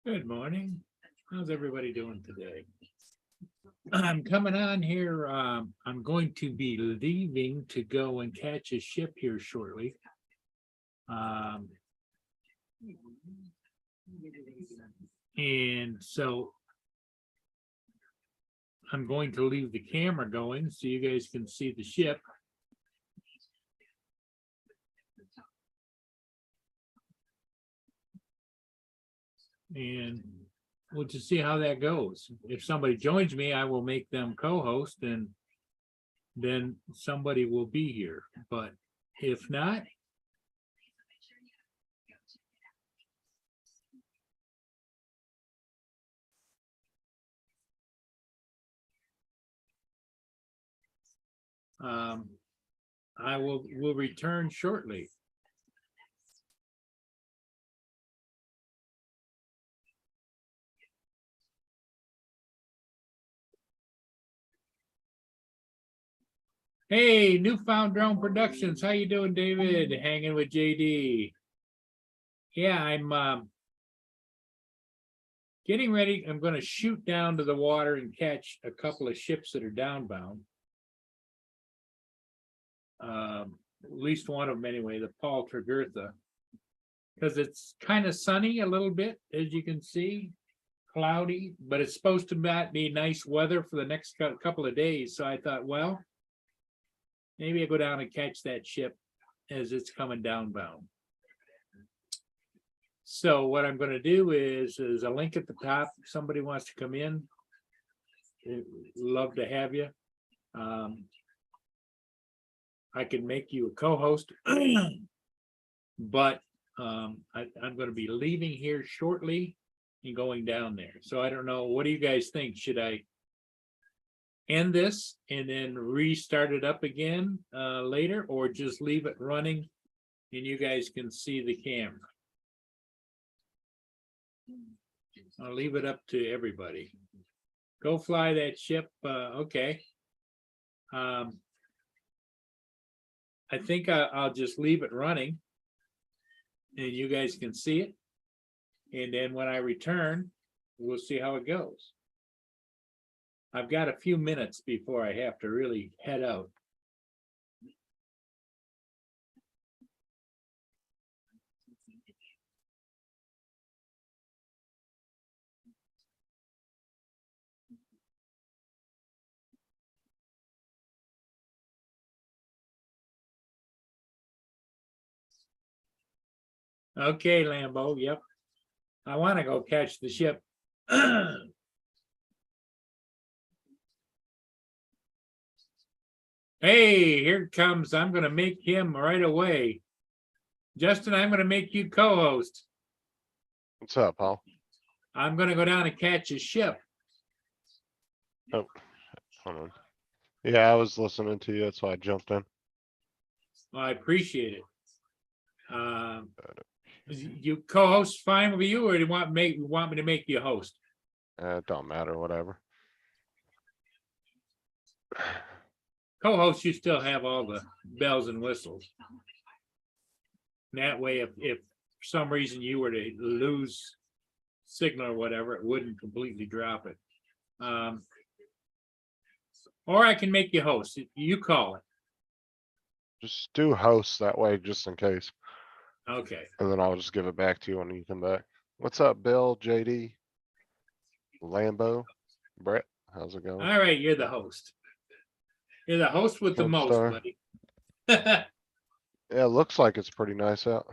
Good morning. How's everybody doing today? I'm coming on here. I'm going to be leaving to go and catch a ship here shortly. And so I'm going to leave the camera going so you guys can see the ship. And we'll just see how that goes. If somebody joins me, I will make them co-host and then somebody will be here. But if not, I will return shortly. Hey, Newfound Drone Productions. How you doing, David? Hanging with JD. Yeah, I'm getting ready. I'm going to shoot down to the water and catch a couple of ships that are downbound. At least one of them anyway, the Paul Tregurtha. Because it's kind of sunny a little bit, as you can see. Cloudy, but it's supposed to be nice weather for the next couple of days. So I thought, well, maybe I go down and catch that ship as it's coming downbound. So what I'm going to do is a link at the top. If somebody wants to come in, love to have you. I can make you a co-host, but I'm going to be leaving here shortly and going down there. So I don't know. What do you guys think? Should I end this and then restart it up again later, or just leave it running and you guys can see the camera? I'll leave it up to everybody. Go fly that ship. Okay. I think I'll just leave it running and you guys can see it. And then when I return, we'll see how it goes. I've got a few minutes before I have to really head out. Okay, Lambo, yep. I want to go catch the ship. Hey, here it comes. I'm going to make him right away. Justin, I'm going to make you co-host. What's up, Paul? I'm going to go down and catch a ship. Oh, hold on. Yeah, I was listening to you. That's why I jumped in. Well, I appreciate it. You co-host fine with you, or do you want me to make you a host? It don't matter, whatever. Co-host, you still have all the bells and whistles. And that way, if for some reason you were to lose signal or whatever, it wouldn't completely drop it. Or I can make you host. You call it. Just do host that way, just in case. Okay. And then I'll just give it back to you when you come back. What's up, Bill, JD, Lambo, Brett? How's it going? All right, you're the host. You're the host with the Flip most, star. buddy. Yeah, it looks like it's pretty nice out.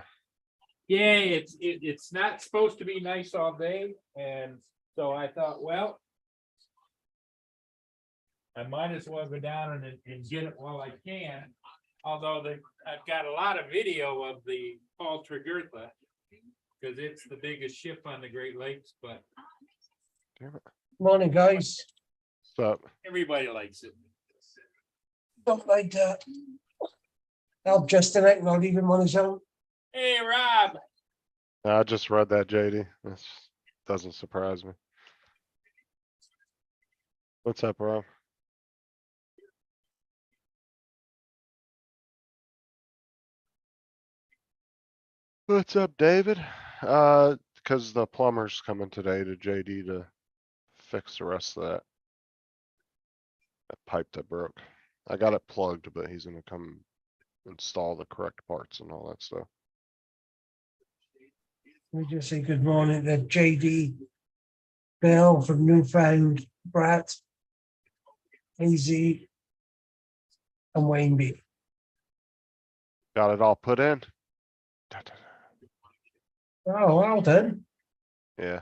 Yeah, it's not supposed to be nice all day, and so I thought, well, I might as well go down and get it while I can. Although I've got a lot of video of the Paul Tregurtha because it's the biggest ship on the Great Lakes, but Damn it. Morning, guys. What's up? everybody likes it. Don't like that. Help Justin out, I'll leave him on his own. Hey, Rob. I just read that, JD. This doesn't surprise me. What's up, Rob? What's up, David? cause the plumber's coming today to JD to fix the rest of that. That pipe that broke. I got it plugged, but he's gonna come install the correct parts and all that stuff. We just say good morning to JD, Bill from Newfound, Brett, AZ, and Wayne B. Got it all put in? Oh, well done. Yeah,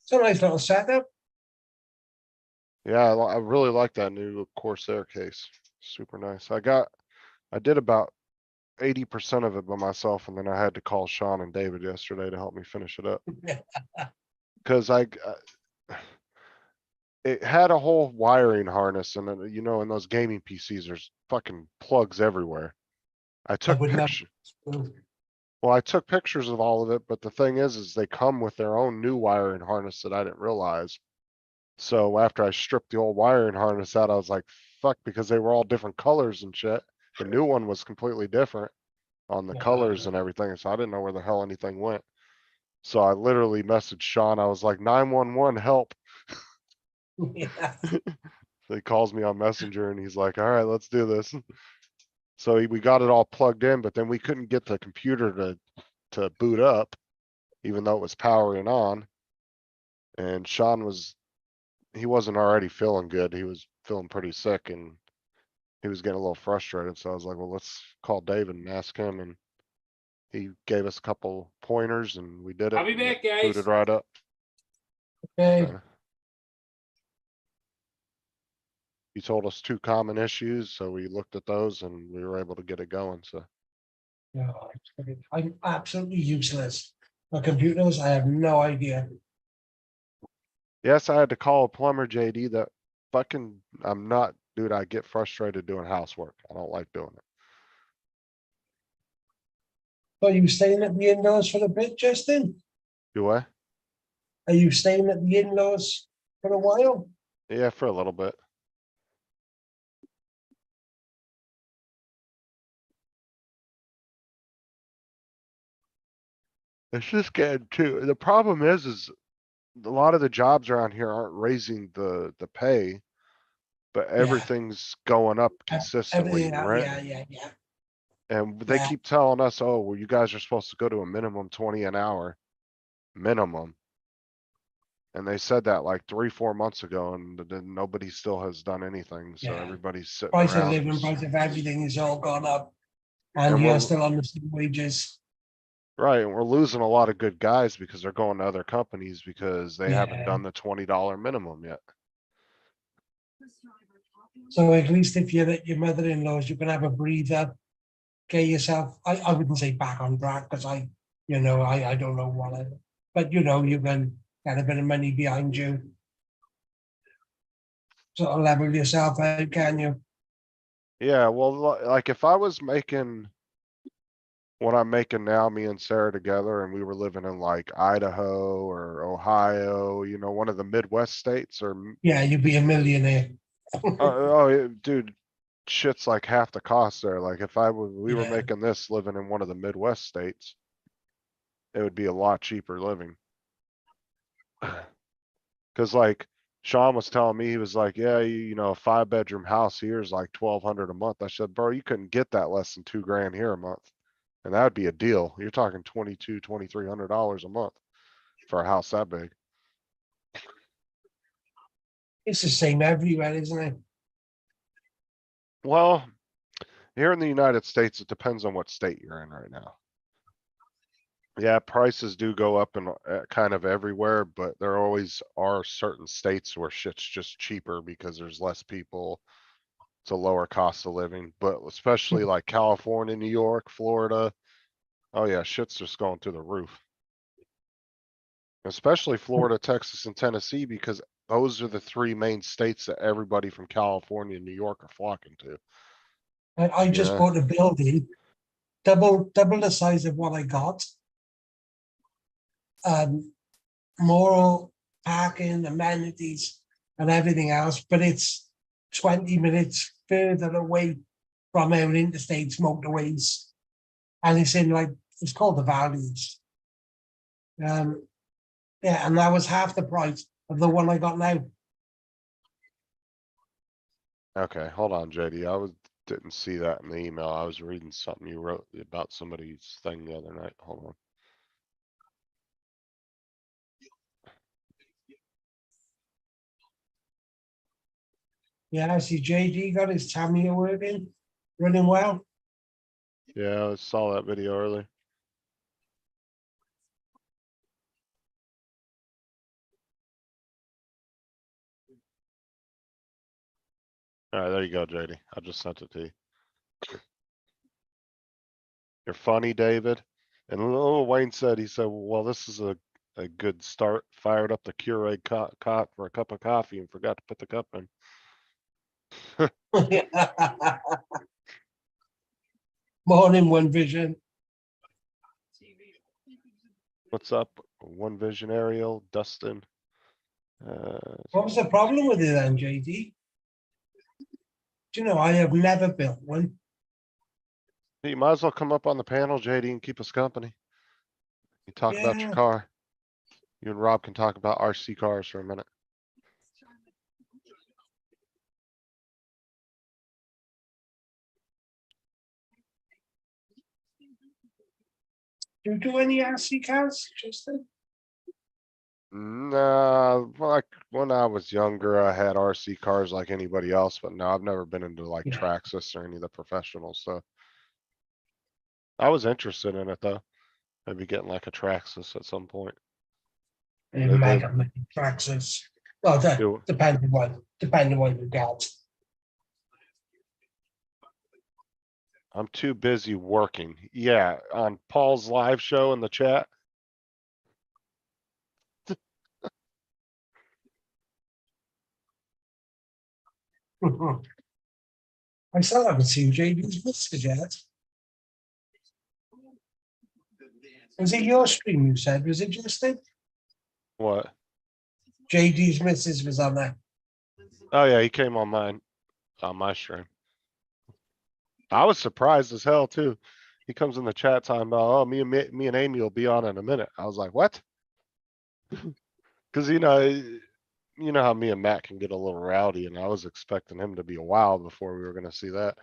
It's a nice little setup. yeah, I really like that new Corsair case. Super nice. I did about 80% of it by myself, and then I had to call Sean and David yesterday to help me finish it up. Cause it had a whole wiring harness and then, you know, in those gaming PCs, there's fucking plugs everywhere. I took would never- pictures. Well, I took pictures of all of it, but the thing is they come with their own new wiring harness that I didn't realize. So after I stripped the old wiring harness out, I was like, fuck, because they were all different colors and shit. The new one was completely different on the Yeah. colors and everything, so I didn't know where the hell anything went. So I literally messaged Sean, I was like, 911, help. Yeah. So he calls me on Messenger and he's like, all right, let's do this. So we got it all plugged in, but then we couldn't get the computer to boot up, even though it was powering on. And Sean he wasn't already feeling good. He was feeling pretty sick and he was getting a little frustrated. So I was like, well, let's call David and ask him. And he gave us a couple pointers and we did it. I'll be and it back, guys. Booted right up. Okay, He told us 2 common issues, so we looked at those and we were able to get it going, so. yeah, I'm absolutely useless. My computers, I have no idea. Yes, I had to call a plumber, JD, that fucking, dude, I get frustrated doing housework. I don't like doing it. Are you staying at the in-laws for a bit, Justin? Do I? Are you staying at the in-laws for a while? Yeah, for a little bit. It's just getting too, the problem is a lot of the jobs around here aren't raising the pay. But everything's going up consistently, Everything, right? yeah. And they Yeah. keep telling us, oh, well, you guys are supposed to go to a minimum 20 an hour. Minimum. And they said that like 3-4 months ago and then nobody still has done anything. So Yeah. everybody's sitting Price of around. living, price of everything is all gone up. And And you're we're- still on the same wages. Right, and we're losing a lot of good guys because they're going to other companies because they haven't Yeah. done the $20 minimum yet. So at least if you're at your mother-in-law's, you can have a breather. Get yourself, I wouldn't say back on track, because I don't know what but you can get a bit of money behind you. Sort of level yourself out, can you? Yeah, well, like if I was making what I'm making now, me and Sarah together, and we were living in like Idaho or Ohio, you know, one of the Midwest states or, Yeah, you'd be a millionaire. dude, shit's like half the cost there. Like if we were Yeah. making this living in one of the Midwest states, it would be a lot cheaper living. Cause like Sean was telling me, he was like, yeah, you know, a 5-bedroom house here is like 1,200 a month. I said, bro, you couldn't get that less than 2 grand here a month. And that would be a deal. You're talking $2,200-$2,300 a month for a house that big. It's the same everywhere, isn't it? Well, here in the United States, it depends on what state you're in right now. Yeah, prices do go up in kind of everywhere, but there always are certain states where shit's just cheaper because there's less people. It's a lower cost of living, but especially like California, New York, Florida. Oh yeah, shit's just going through the roof. Especially Florida, Texas, and Tennessee, because those are the 3 main states that everybody from California and New York are flocking to. I just Yeah. bought a building, double the size of what I got. More parking, amenities, and everything else, but it's 20 minutes further away from our interstate motorways. And it's in like It's called the Values. Yeah, and that was half the price of the one I got now. Okay, hold on, JD. Didn't see that in the email. I was reading something you wrote about somebody's thing the other night. Hold on. Yeah, I see JD got his Tamiya working, running well. Yeah, I saw that video earlier. Alright, there you go, JD. I just sent it to you. You're funny, David. And little Wayne said, he said, well, this is a good start. Fired up the Keurig cot for a cup of coffee and forgot to put the cup in. Morning, One Vision. What's up? One Vision Ariel, Dustin. What was the problem with it then, JD? Do you know, I have never built one. You might as well come up on the panel, JD, and keep us company. You talk about your Yeah. car. You and Rob can talk about RC cars for a minute. Do you do any RC cars, Justin? Nah, like when I was younger, I had RC cars like anybody else, but no, I've never been into like Yeah. Traxxas or any of the professional stuff. I was interested in it though. Maybe getting like a Traxxas at some point. And They- mega many Traxxas. Well, Do- depending what you got. I'm too busy working. Yeah, on Paul's live show in the chat. I still haven't seen JD's message yet. Was it your stream you said? Was it Justin? What? JD's missus was on there. Oh yeah, he came on my stream. I was surprised as hell too. He comes in the chat talking about, oh, me and Amy will be on in a minute. I was like, what? Cause you know how me and Matt can get a little rowdy and I was expecting him to be a while before we were gonna see that.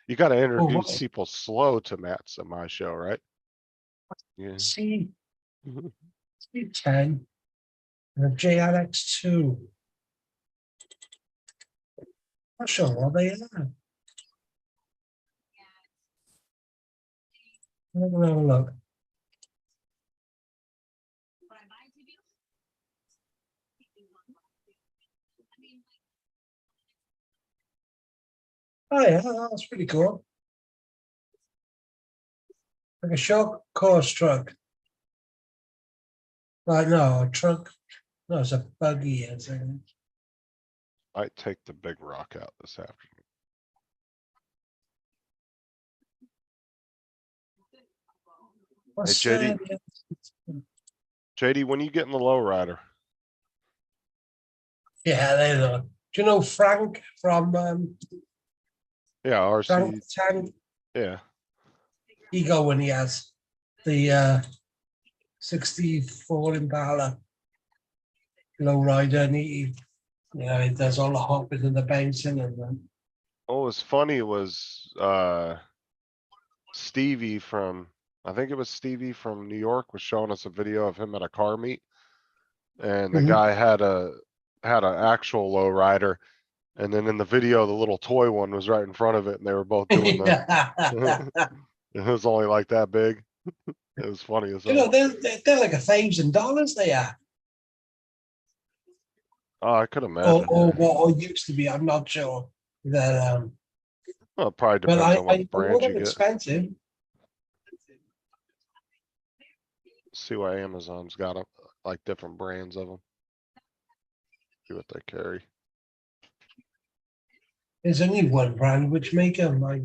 You gotta introduce what? people slow to Matt's at my show, right? Yeah. C10 and a JRX2. Not sure what they are. Let me have a look. Oh yeah, that's pretty cool. Like a short course truck. Right, no, a truck. No, it's a buggy. I think. Might take the big rock out this afternoon. What's, JD. JD, when you get in the lowrider? yeah, they know. Do you know Frank from Yeah, Frank RC, Tank? yeah. He go when he has the 64 Impala low rider, and he does all the hopping and the bouncing and What was funny was, Stevie from, I think it was Stevie from New York was showing us a video of him at a car meet. And the Mhm. guy had an actual low rider. And then in the video, the little toy one was right in front of it and they were both doing the, it was only like that big. It was funny as You know, hell. they're like $1,000 they are. Oh, I could imagine. Yeah. Or used to be, I'm not sure. That Well, it probably but depends on what I know brand you they're get. expensive. See what Amazon's got, like different brands of them. See what they carry. There's only one brand which make them like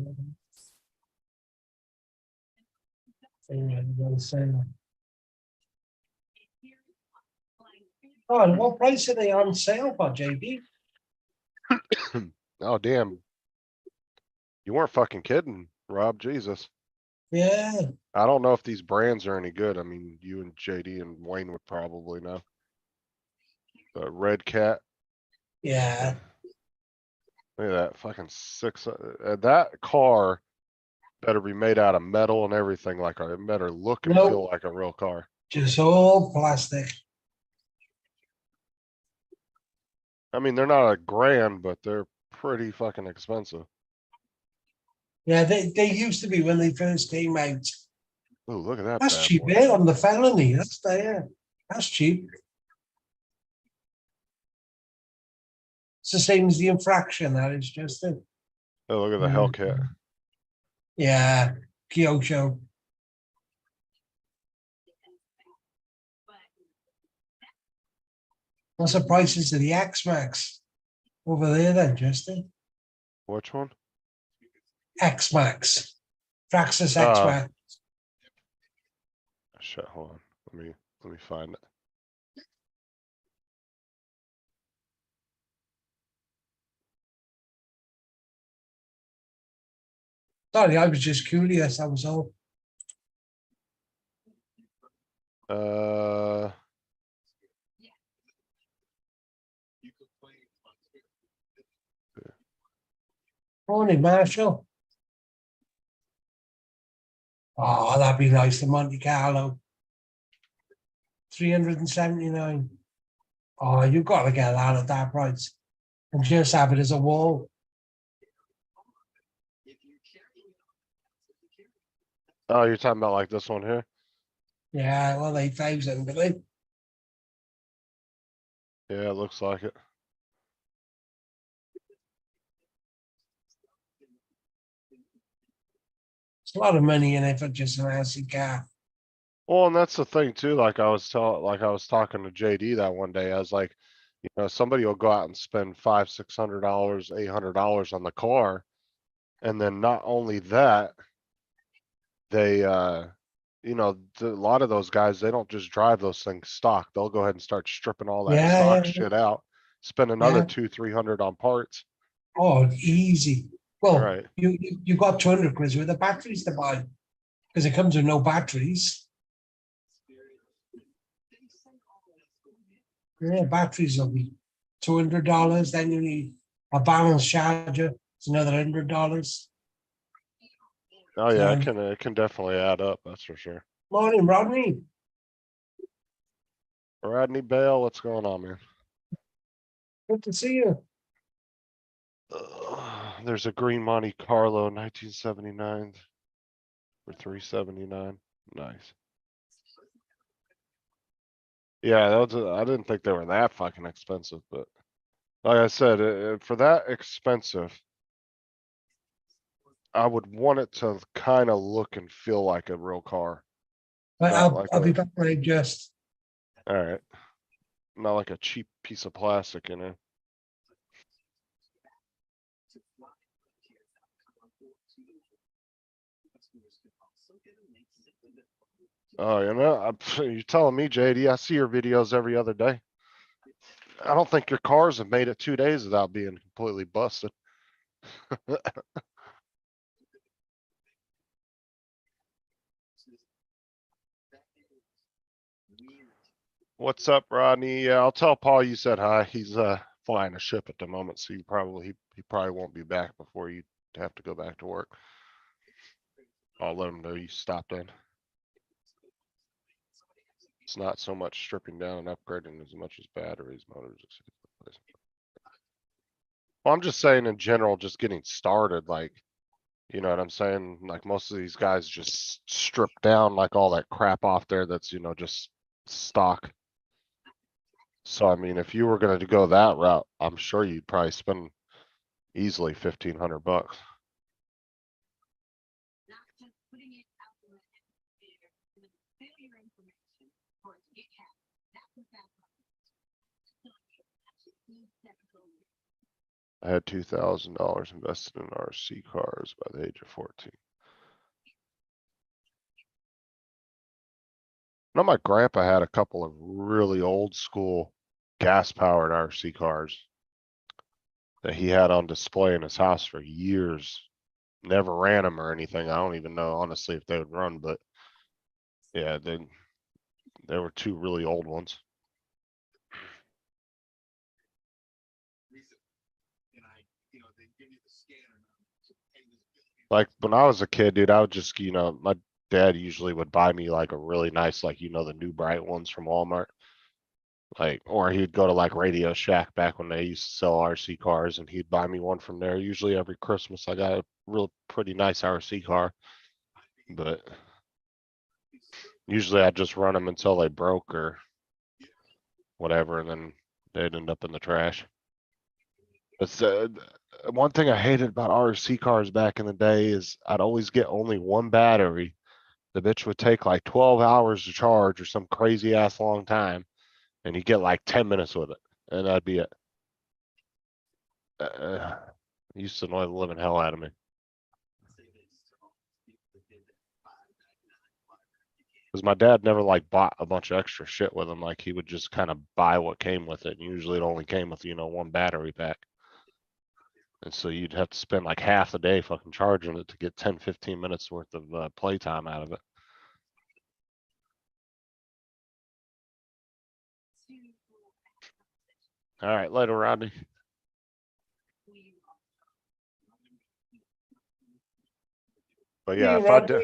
oh, and what price are they on sale for, JB? Oh, damn. You weren't fucking kidding, Rob. Jesus. Yeah, I don't know if these brands are any good. I mean, you and JD and Wayne would probably know. The Red Cat, yeah. look at that fucking that car better be made out of metal and everything it better look and feel No, like a real car. just all plastic. I mean, they're not a grand, but they're pretty fucking expensive. Yeah, they used to be when they first came out. Oh, look at that That's bad cheap, boy. eh? On the felony. That's there. That's cheap. It's the same as the infraction. That is just it. Oh, look at the Hellcat. Yeah, Kyosho. What's the prices of the X Max over there then, Justin? Which one? X Max, Traxxas X Uh, Max. shit, hold on. Let me find it. Sorry, I was just curious. That was all. Uh, Morning, Marshall. Oh, that'd be nice. The Monte Carlo. 379. Oh, you've got to get that at that price. And just have it as a wall. oh, you're talking about like this one here? Yeah, well, 8,000, but it's Yeah, it looks like it. a lot of money in it for just an RC car. Well, and that's the thing too, like I was talking to JD that one day, I was like, somebody will go out and spend $500-600, $800 on the car. And then not only that, they, a lot of those guys, they don't just drive those things stock. They'll go ahead and start stripping all that Yeah, stock yeah, shit out, spend another yeah. 200-300 on parts. Oh, easy. Well, Right. you got 200 quid with the batteries to buy because it comes with no batteries. Yeah, batteries will be $200. Then you need a balance charger. It's another $100. Oh yeah, So, it can definitely add up, that's for sure. morning, Rodney. Rodney Bale, what's going on, man? Good to see you. There's a green Monte Carlo 1979 for 379. Nice. Yeah, I didn't think they were that fucking expensive, but like I said, for that expensive, I would want it to kind of look and feel like a real car, But not like I'll be back when I just. all right, not like a cheap piece of plastic, Oh, you're telling me, JD, I see your videos every other day. I don't think your cars have made it 2 days without being completely busted. What's up, Rodney? Yeah, I'll tell Paul you said hi. He's flying a ship at the moment, so he probably won't be back before you have to go back to work. I'll let him know you stopped in. It's not so much stripping down and upgrading as much as batteries, motors. Well, I'm just saying in general, just getting started, like, you know what I'm saying? Like most of these guys just strip down like all that crap off there that's, just stock. So I mean, if you were gonna go that route, I'm sure you'd probably spend easily $1,500. I had $2,000 invested in RC cars by the age of 14. Now my grandpa had a couple of really old school gas powered RC cars that he had on display in his house for years. never ran them or anything. I don't even know honestly if they would run, but yeah, they were two really old ones. Like when I was a kid, dude, I would just, my dad usually would buy me like a really nice, like, the new bright ones from Walmart. Like, or he'd go to like Radio Shack back when they used to sell RC cars and he'd buy me one from there. Usually every Christmas I got a real pretty nice RC car. But usually I'd just run them until they broke or whatever, and then they'd end up in the trash. But one thing I hated about RC cars back in the day is I'd always get only one battery. The bitch would take like 12 hours to charge or some crazy ass long time, and you get like 10 minutes with it, and that'd be it. Used to annoy the living hell out of me. Cause my dad never like bought a bunch of extra shit with him. Like he would just kind of buy what came with it. And usually it only came with, one battery pack. And so you'd have to spend like half the day fucking charging it to get 10, 15 minutes worth of playtime out of it. All right, later, Rodney. But yeah, if I did.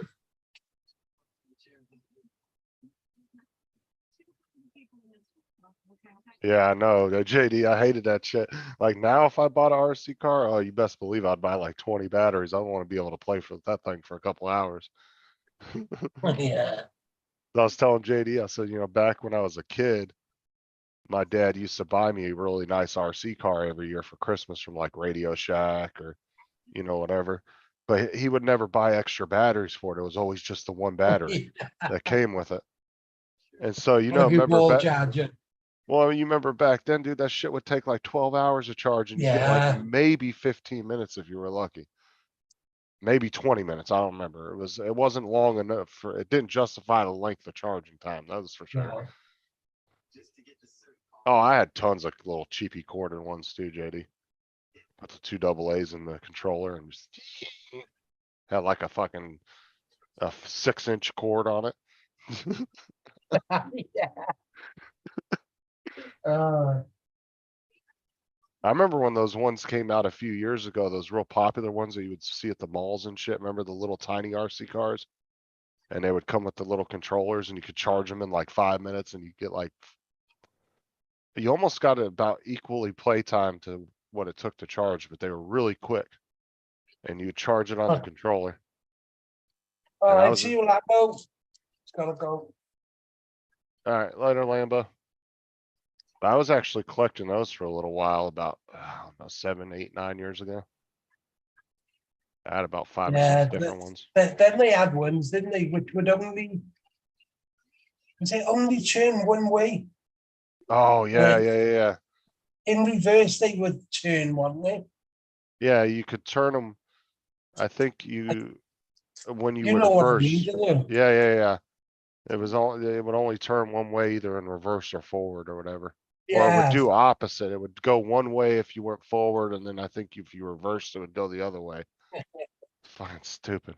Yeah, I know. JD, I hated that shit. Like now, if I bought a RC car, oh, you best believe I'd buy like 20 batteries. I want to be able to play for that thing for a couple hours. Yeah. I was telling JD, I said, back when I was a kid, my dad used to buy me a really nice RC car every year for Christmas from like Radio Shack or, whatever. But he would never buy extra batteries for it. It was always just the one battery that came with it. And so, remember Wall back, charger. well, you remember back then, dude, that shit would take like 12 hours of charge and you get like Yeah. maybe 15 minutes if you were lucky. Maybe 20 minutes. I don't remember. It wasn't long enough for, it didn't justify the length of charging time. That was for sure. No. Oh, I had tons of little cheapy quarter ones too, JD. Put the 2 AA's in the controller and just had like a fucking 6-inch cord on it. Yeah. Uh, I remember when those ones came out a few years ago, those real popular ones that you would see at the malls and shit. Remember the little tiny RC cars? And they would come with the little controllers and you could charge them in like 5 minutes and you get like, you almost got about equally playtime to what it took to charge, but they were really quick. And you charge it on the controller. all And I right, was, see you, Lambo. It's gotta go. all right, later, Lambo. I was actually collecting those for a little while, about 7, 8, 9 years ago. I had about 5 or 6 different ones. Then they had ones, didn't they, which would only, was it only turn one way? Oh, yeah, yeah. In reverse, they would turn, wouldn't they? Yeah, you could turn them. I think when you You would know what I reverse. mean, don't you? Yeah. It would only turn one way, either in reverse or forward or whatever. Or it would Yeah. do opposite. It would go one way if you went forward, and then I think if you reversed, it would go the other way. Fucking stupid.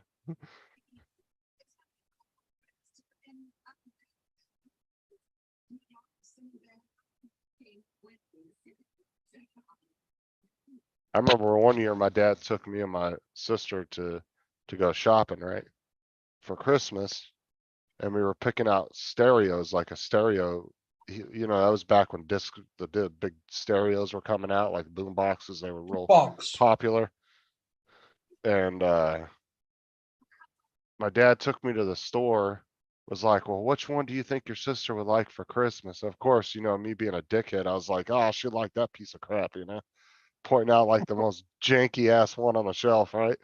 I remember one year my dad took me and my sister to go shopping, right? For Christmas. And we were picking out stereos, like a stereo. That was back when the big stereos were coming out, like boom boxes. They were real Box. popular. And my dad took me to the store, was like, well, which one do you think your sister would like for Christmas? Of course, me being a dickhead, I was like, oh, she'd like that piece of crap, pointing out like the most janky ass one on the shelf, right?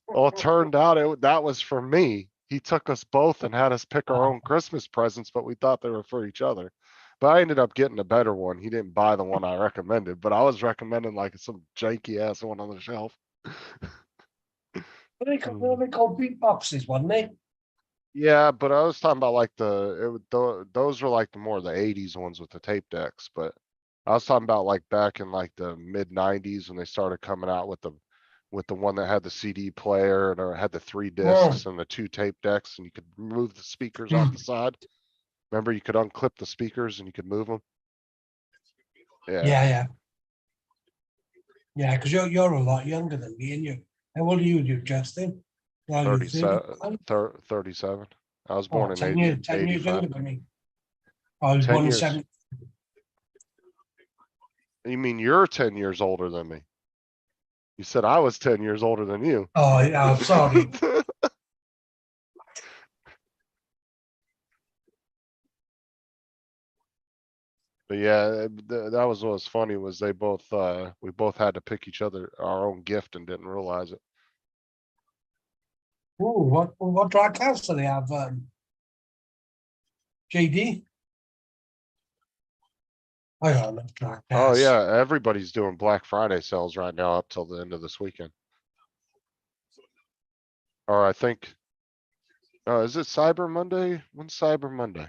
Well, it turned out that was for me. He took us both and had us pick our own Christmas presents, but we thought they were for each other. But I ended up getting a better one. He didn't buy the one I recommended, but I was recommending like some janky ass one on the shelf. What are they called beatboxes, wasn't they? Yeah, but I was talking about like those were like the more the 80s ones with the tape decks, but I was talking about like back in like the mid 90s when they started coming out with the with the one that had the CD player and it had the 3 Oh. discs and the 2 tape decks and you could move the speakers off the side. Remember, you could unclip the speakers and you could move them. Yeah, Yeah. Yeah, because you're a lot younger than me, and you. How old are you, Justin? Are you 37, 37. I was Oh, born in 10 years, 10 years 85. younger than me. I was 10 born in years. 70. You mean you're 10 years older than me? You said I was 10 years older than you. Oh, yeah, I'm sorry. But yeah, that was what was funny was they both, we both had to pick each other our own gift and didn't realize it. Ooh, what drag house do they have? JD? I don't know drag Oh house. yeah, everybody's doing Black Friday sales right now up till the end of this weekend. Or I think, is it Cyber Monday? When's Cyber Monday?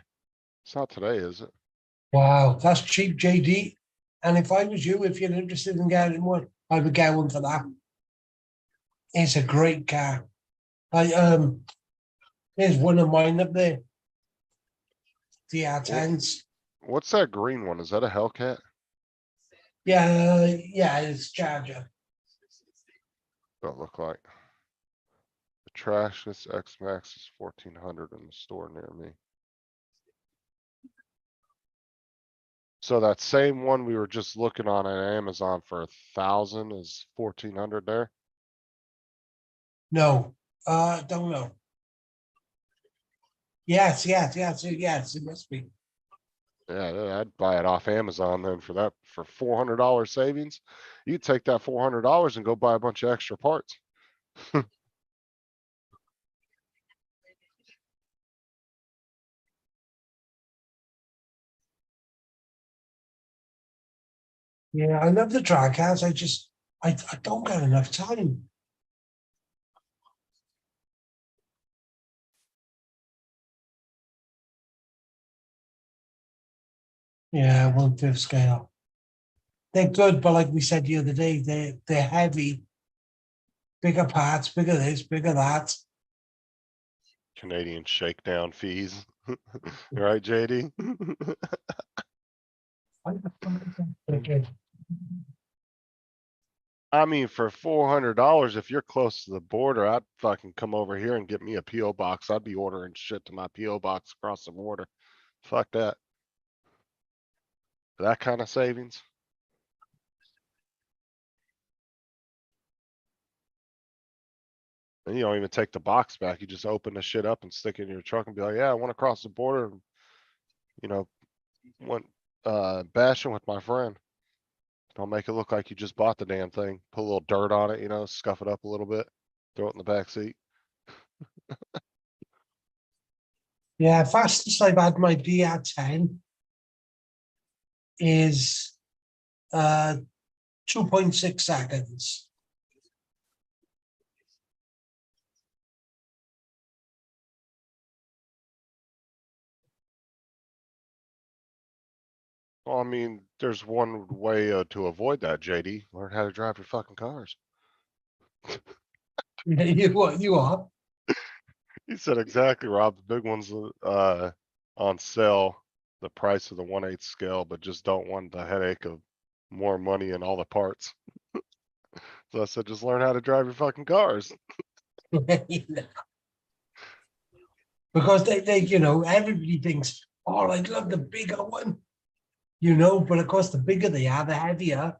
It's not today, is it? Wow, that's cheap, JD. And if I was you, if you're interested in getting one, I would get one for that. It's a great car. There's one of mine up there. The R10s. What's that green one? Is that a Hellcat? Yeah, it's Charger. Don't look like. The Trashless X Max is 1,400 in the store near me. So that same one we were just looking on Amazon for 1,000 is 1,400 there. No, don't know. Yes, it must be. Yeah, I'd buy it off Amazon then for that, for $400 savings. You take that $400 and go buy a bunch of extra parts. Yeah, I love the drag house. I don't get enough time. Yeah, 1/5 scale. They're good, but like we said the other day, they're heavy. Bigger parts, bigger this, bigger that. Canadian shakedown fees. Right, JD? Okay. I mean, for $400, if you're close to the border, I'd fucking come over here and get me a PO box. I'd be ordering shit to my PO box across the border. Fuck that. For that kind of savings. And you don't even take the box back. You just open the shit up and stick it in your truck and be like, yeah, I want to cross the border. And, you know, went bashing with my friend. Don't make it look like you just bought the damn thing. Put a little dirt on it, you know, scuff it up a little bit, throw it in the back seat. Yeah, fastest I've had my DR10 is 2.6 seconds. Well, I mean, there's one way to avoid that, JD. Learn how to drive your fucking cars. You are. You said exactly, Rob. The big ones on sale, the price of the 1/8 scale, but just don't want the headache of more money and all the parts. So I said, just learn how to drive your fucking cars. Because they, everybody thinks, oh, I'd love the bigger one. But of course, the bigger they are, the heavier.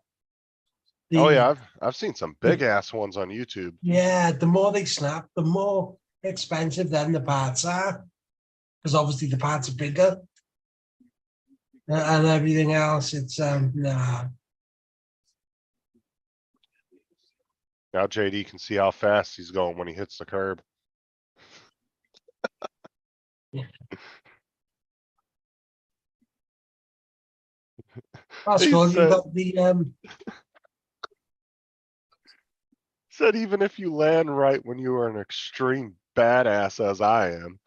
Oh yeah, I've seen some big ass ones on YouTube. Yeah, the more they snap, the more expensive then the parts are. Because obviously the parts are bigger. And everything else, it's nah. Now JD can see how fast he's going when he hits the curb. That's He good. You said- got the Said even if you land right when you are an extreme badass as I am,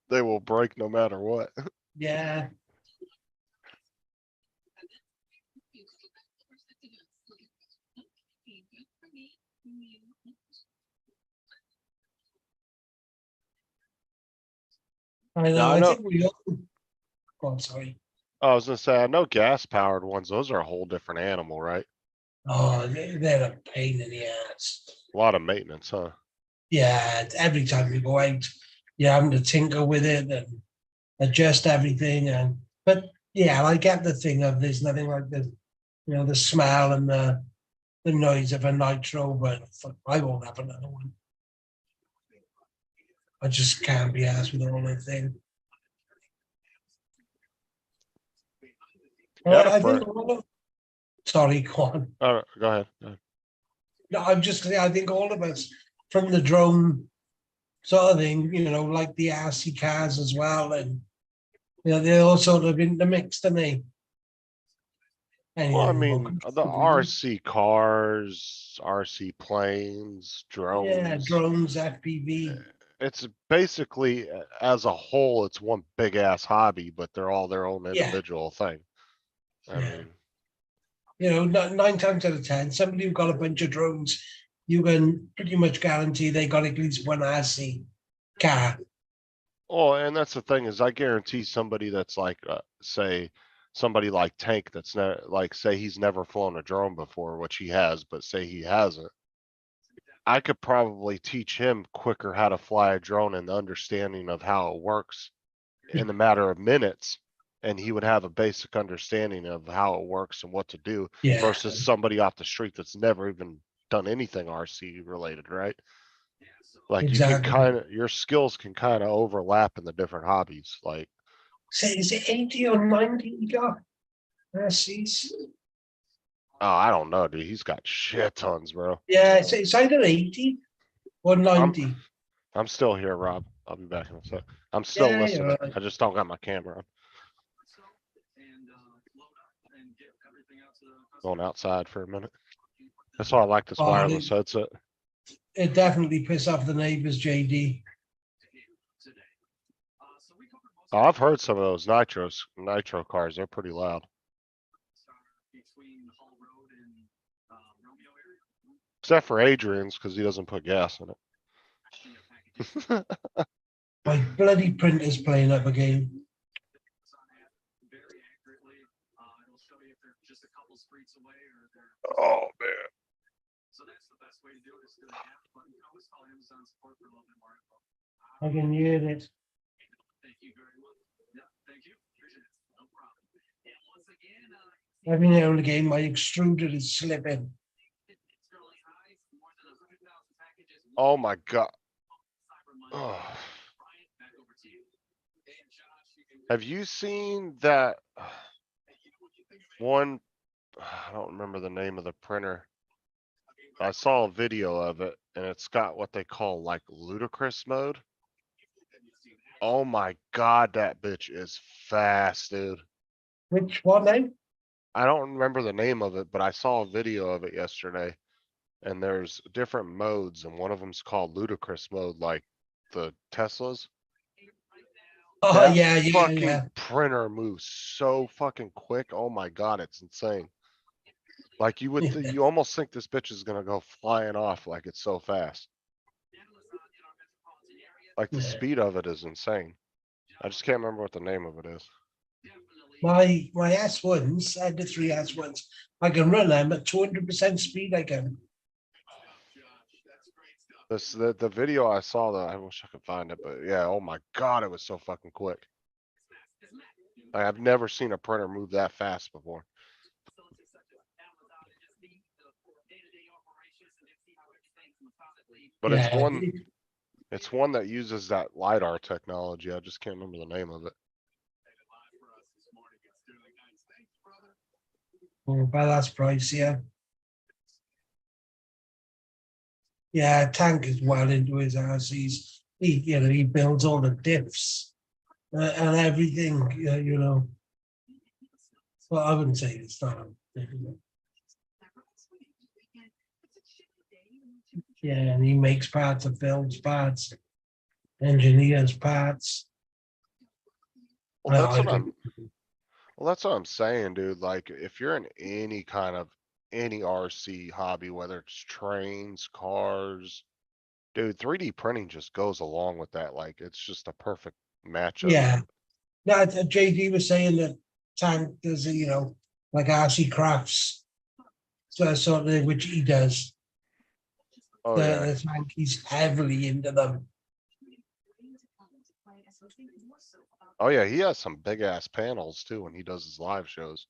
they will break no matter what. yeah. I know, Now, I I know, think we all. Oh, I'm sorry. I was gonna say, I know gas powered ones, those are a whole different animal, right? Oh, they're a pain in the ass. A lot of maintenance, huh? Yeah, every time you go out, you're having to tinker with it and adjust everything but yeah, I get the thing of there's nothing like the smell and the noise of a nitro, but fuck, I won't have another one. I just can't be asked with all that thing. Yeah, I had a I think friend, sorry, go on. go ahead. Go ahead. No, I'm just saying, I think all of us from the drone sort of thing, like the RC cars as well, and they're all sort of intermixed, and they. Well, I Anything more mean, the comfortable, really. RC cars, RC planes, Yeah, drones. drones, FPV. It's basically, as a whole, it's one big ass hobby, but they're all their own Yeah, individual thing. I yeah. mean, Nine times out of 10, somebody who got a bunch of drones, you can pretty much guarantee they got at least one RC car. oh, and that's the thing is I guarantee somebody that's like, say, somebody like Tank that's not, like, say he's never flown a drone before, which he has, but say he hasn't. I could probably teach him quicker how to fly a drone and the understanding of how it works in a matter of minutes. And he would have a basic understanding of how it works and what to do Yeah, versus somebody off the street that's never even done anything RC related, right? Like you can exactly. your skills can kind of overlap in the different hobbies. Like, Say, is it 80 or 90 you got? RCs? oh, I don't know, dude. He's got shit tons, bro. Yeah, it's either 80 or I'm 90. I'm still here, Rob. I'll be back in a sec. I'm still Yeah, you're listening. right. I just don't got my camera on. Going outside for a minute. That's why I like this Oh, wireless headset. it definitely piss off the neighbors, JD. Oh, I've heard some of those nitro cars. They're pretty loud. Except for Adrian's because he doesn't put gas in it. My bloody printer's playing up again. Oh man. I can hear it. Every now and again, my extruder is slipping. Oh my god. Oh. Have you seen that one? I don't remember the name of the printer. I saw a video of it and it's got what they call like ludicrous mode. Oh my god, that bitch is fast, dude. Which one now? I don't remember the name of it, but I saw a video of it yesterday. And there's different modes, and one of them's called ludicrous mode, like the Teslas. Oh, That yeah, yeah, fucking yeah. printer moves so fucking quick. Oh my god, it's insane. Like you almost think this bitch is gonna go flying off like it's so fast. Like the Yeah. speed of it is insane. I just can't remember what the name of it is. My S1s, I had the three S1s. I can run them at 200% speed. I can. The video I saw though, I wish I could find it, but yeah, oh my god, it was so fucking quick. Like, I've never seen a printer move that fast before. But Yeah, it's one that uses that LiDAR technology. I just can't remember the name of it. but that's pricey. Yeah. Yeah, Tank is well into his RCs. He builds all the diffs and everything. Well, I wouldn't say it's not. Yeah, and he makes parts of builds parts, engineers parts. Well, that's I what don't. that's what I'm saying, dude. Like, if you're in any kind of any RC hobby, whether it's trains, cars, dude, 3D printing just goes along with that. Like, it's just a perfect match of Yeah. it. No, JD was saying that Tank does, like RC crafts. So sort of, which he does. Oh, The, yeah. the Tank, he's heavily into them. Oh, yeah, he has some big ass panels too when he does his live shows.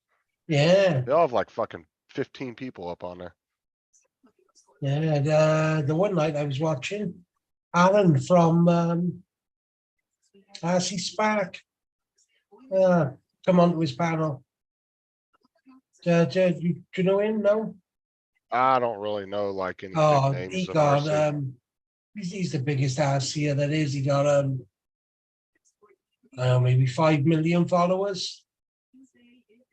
Yeah, They all have like fucking 15 people up on there. yeah. The one night I was watching Alan from RC Spark. Come onto his panel. Do you know him? No. I don't really know like any big Oh, names he in got RC. he's the biggest RCer that is. He got maybe 5 million followers.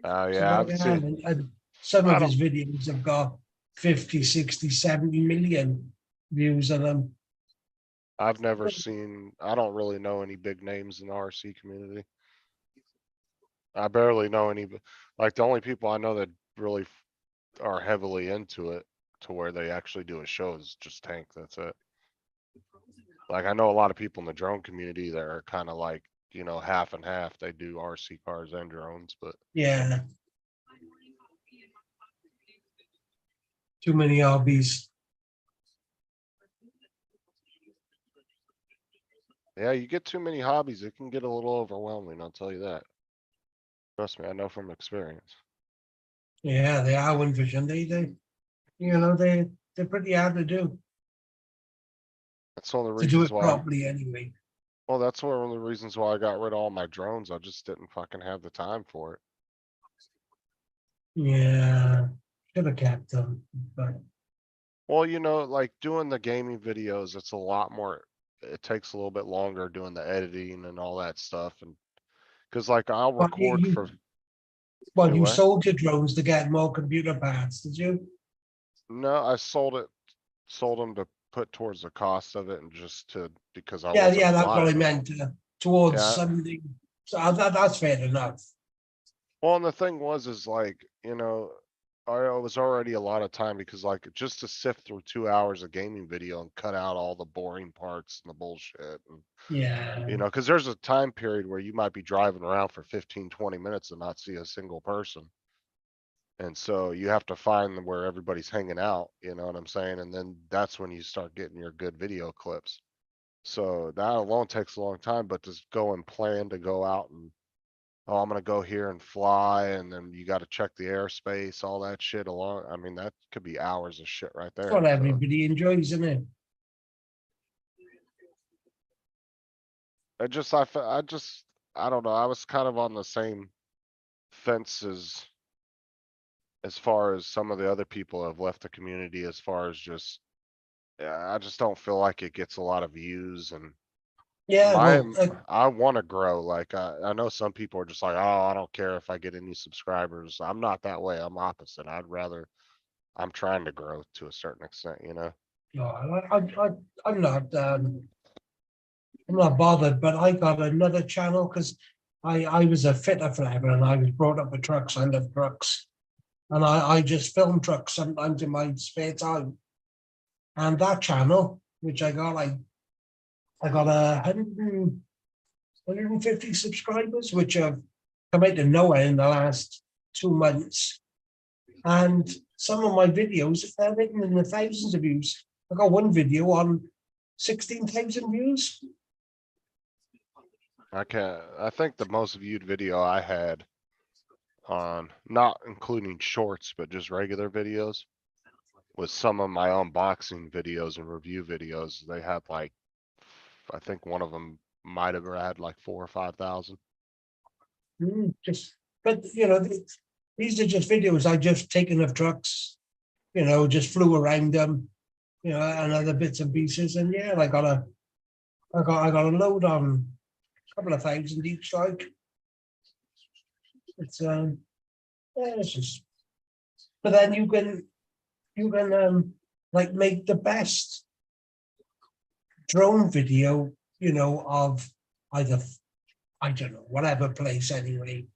Oh, So yeah, I've yeah, seen, and some I of don't, his videos have got 50, 60, 70 million views on them. I've never seen, I don't really know any big names in the RC community. I barely know any, like the only people I know that really are heavily into it to where they actually do a show is just Tank, that's it. Like I know a lot of people in the drone community that are kind of like, half and half. They do RC cars and drones, but Yeah. Too many hobbies. yeah, you get too many hobbies, it can get a little overwhelming, I'll tell you that. Trust me, I know from experience. Yeah, they are one vision. They're pretty hard to do. That's one of the To do reasons it why, properly anyway. well, that's one of the reasons why I got rid of all my drones. I just didn't fucking have the time for it. Yeah, should have kept them, but Well, like doing the gaming videos, it's a lot more, it takes a little bit longer doing the editing and all that stuff and. Cause like I'll but record for, do you what? sold your drones to get more computer parts, did you? No, I sold them to put towards the cost of it and just to, because I Yeah, wasn't yeah, that's what I flying them. meant, towards Yeah. something. So that's fair enough. Well, and the thing is like, I was already a lot of time because like just to sift through 2 hours of gaming video and cut out all the boring parts and the bullshit and, Yeah, cause there's a time period where you might be driving around for 15, 20 minutes and not see a single person. And so you have to find where everybody's hanging out, you know what I'm saying? And then that's when you start getting your good video clips. So that alone takes a long time, but to go and plan to go out and, oh, I'm gonna go here and fly, and then you gotta check the airspace, all that shit along. I mean, that could be hours of shit right that's what there. So everybody enjoys, isn't it? I don't know. I was kind of on the same fence as far as some of the other people have left the community as far as just, yeah, I just don't feel like it gets a lot of views and Yeah, well, I wanna grow. Like, I know some people are just like, oh, I don't care if I get any subscribers. I'm not that way. I'm opposite. I'm trying to grow to a certain extent, no, I'm not. I'm not bothered, but I got another channel because I was a fitter forever and I was brought up with trucks. I love trucks. And I just film trucks sometimes in my spare time. And that channel, which I got 150 subscribers, which have come out of nowhere in the last 2 months. And some of my videos, they're written in the thousands of views. I got one video on 16,000 views. I think the most viewed video I had on, not including shorts, but just regular videos, was some of my unboxing videos and review videos. They had like, I think one of them might have had like 4,000 or 5,000. But these are just videos I just taken of trucks, just flew around them, and other bits and pieces. And yeah, I got a load on a couple of thousand each. Like it's yeah, it's just. But then you can like make the best drone video, of either, I don't know, whatever place anyway,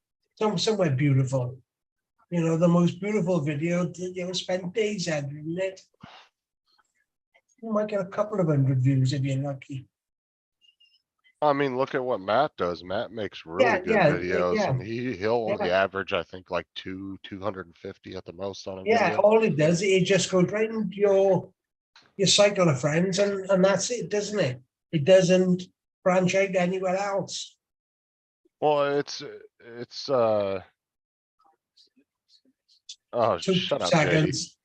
somewhere beautiful. The most beautiful video, spend days editing it. You might get a couple of 100 views if you're lucky. I mean, look at what Matt does. Matt makes really Yeah, good yeah, videos yeah, and he'll only yeah. average, I think, like 250 at the most on a Yeah, video. all it does, it just goes right into your cycle of friends and that's it, doesn't it? It doesn't branch out anywhere else. Well, oh, Two shut up, JD. seconds.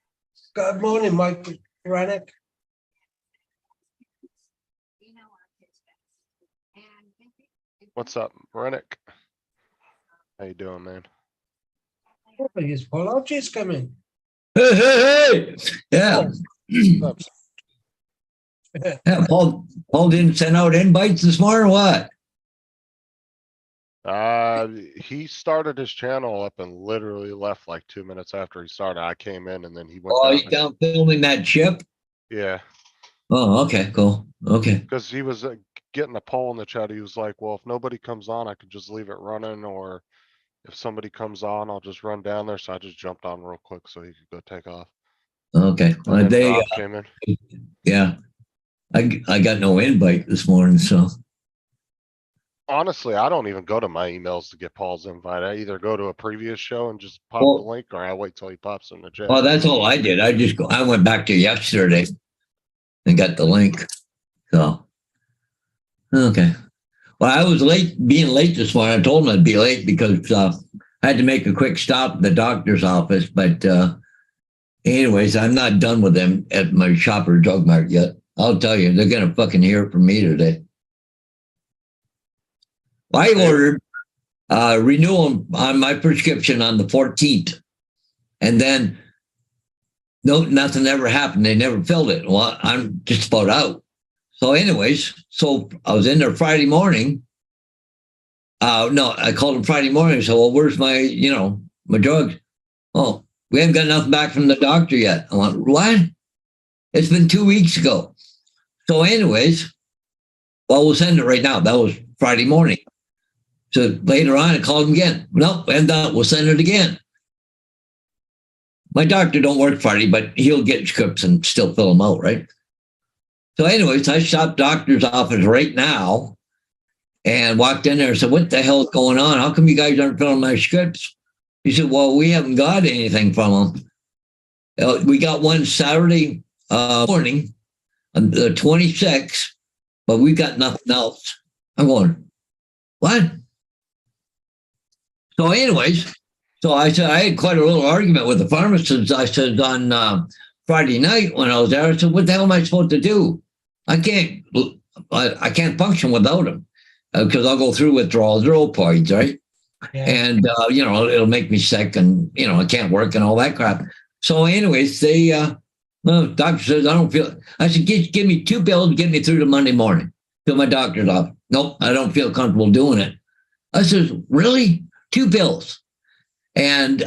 Good morning, Mike Rennick. What's up, Rennick? How you doing, man? His apologies coming. Hey, hey, hey. Yeah. What's up? Yeah, Paul didn't send out invites this morning, or what? He started his channel up and literally left like 2 minutes after he started. I came in and then he went Oh, down. he's down filming that ship? Yeah, Oh, okay, cool. Okay. because he was getting a poll in the chat. He was like, well, if nobody comes on, I could just leave it running, or if somebody comes on, I'll just run down there. So I just jumped on real quick so he could go take off. Okay. And then They, Rob came in. yeah. I got no invite this morning, so. Honestly, I don't even go to my emails to get Paul's invite. I either go to a previous show and just pop Well- the link, or I wait till he pops in the chat. Well, that's all I did. I went back to yesterday and got the link. So. Okay. Well, I was being late this morning. I told him I'd be late because I had to make a quick stop at the doctor's office. But anyways, I'm not done with them at my Shopper Drug Mart yet. I'll tell you, they're going to fucking hear from me today. I ordered renewal on my prescription on the 14th. And then nothing ever happened. They never filled it. Well, I'm just about out. So anyways, so I was in there Friday morning. No, I called him Friday morning. So, well, where's my, my drugs? Oh, we haven't got nothing back from the doctor yet. I went, what? It's been 2 weeks ago. So anyways, well, we'll send it right now. That was Friday morning. So later on, I called him again. Nope, we haven't done it. We'll send it again. My doctor don't work Friday, but he'll get scripts and still fill them out, right? So anyways, I stopped doctor's office right now and walked in there and said, what the hell's going on? How come you guys aren't filling my scripts? He said, well, we haven't got anything from them. We got one Saturday morning on the 26th, but we got nothing else. I'm going, what? So anyways, so I said, I had quite a little argument with the pharmacist. I said on Friday night when I was there, I said, what the hell am I supposed to do? I can't function without them because I'll go through withdrawals. They're opioids, right? Yeah. And, it'll make me sick and, I can't work and all that crap. So anyways, the doctor says, I don't feel, I said, give me 2 pills, get me through to Monday morning to my doctor's office. Nope, I don't feel comfortable doing it. I said, really? 2 pills. And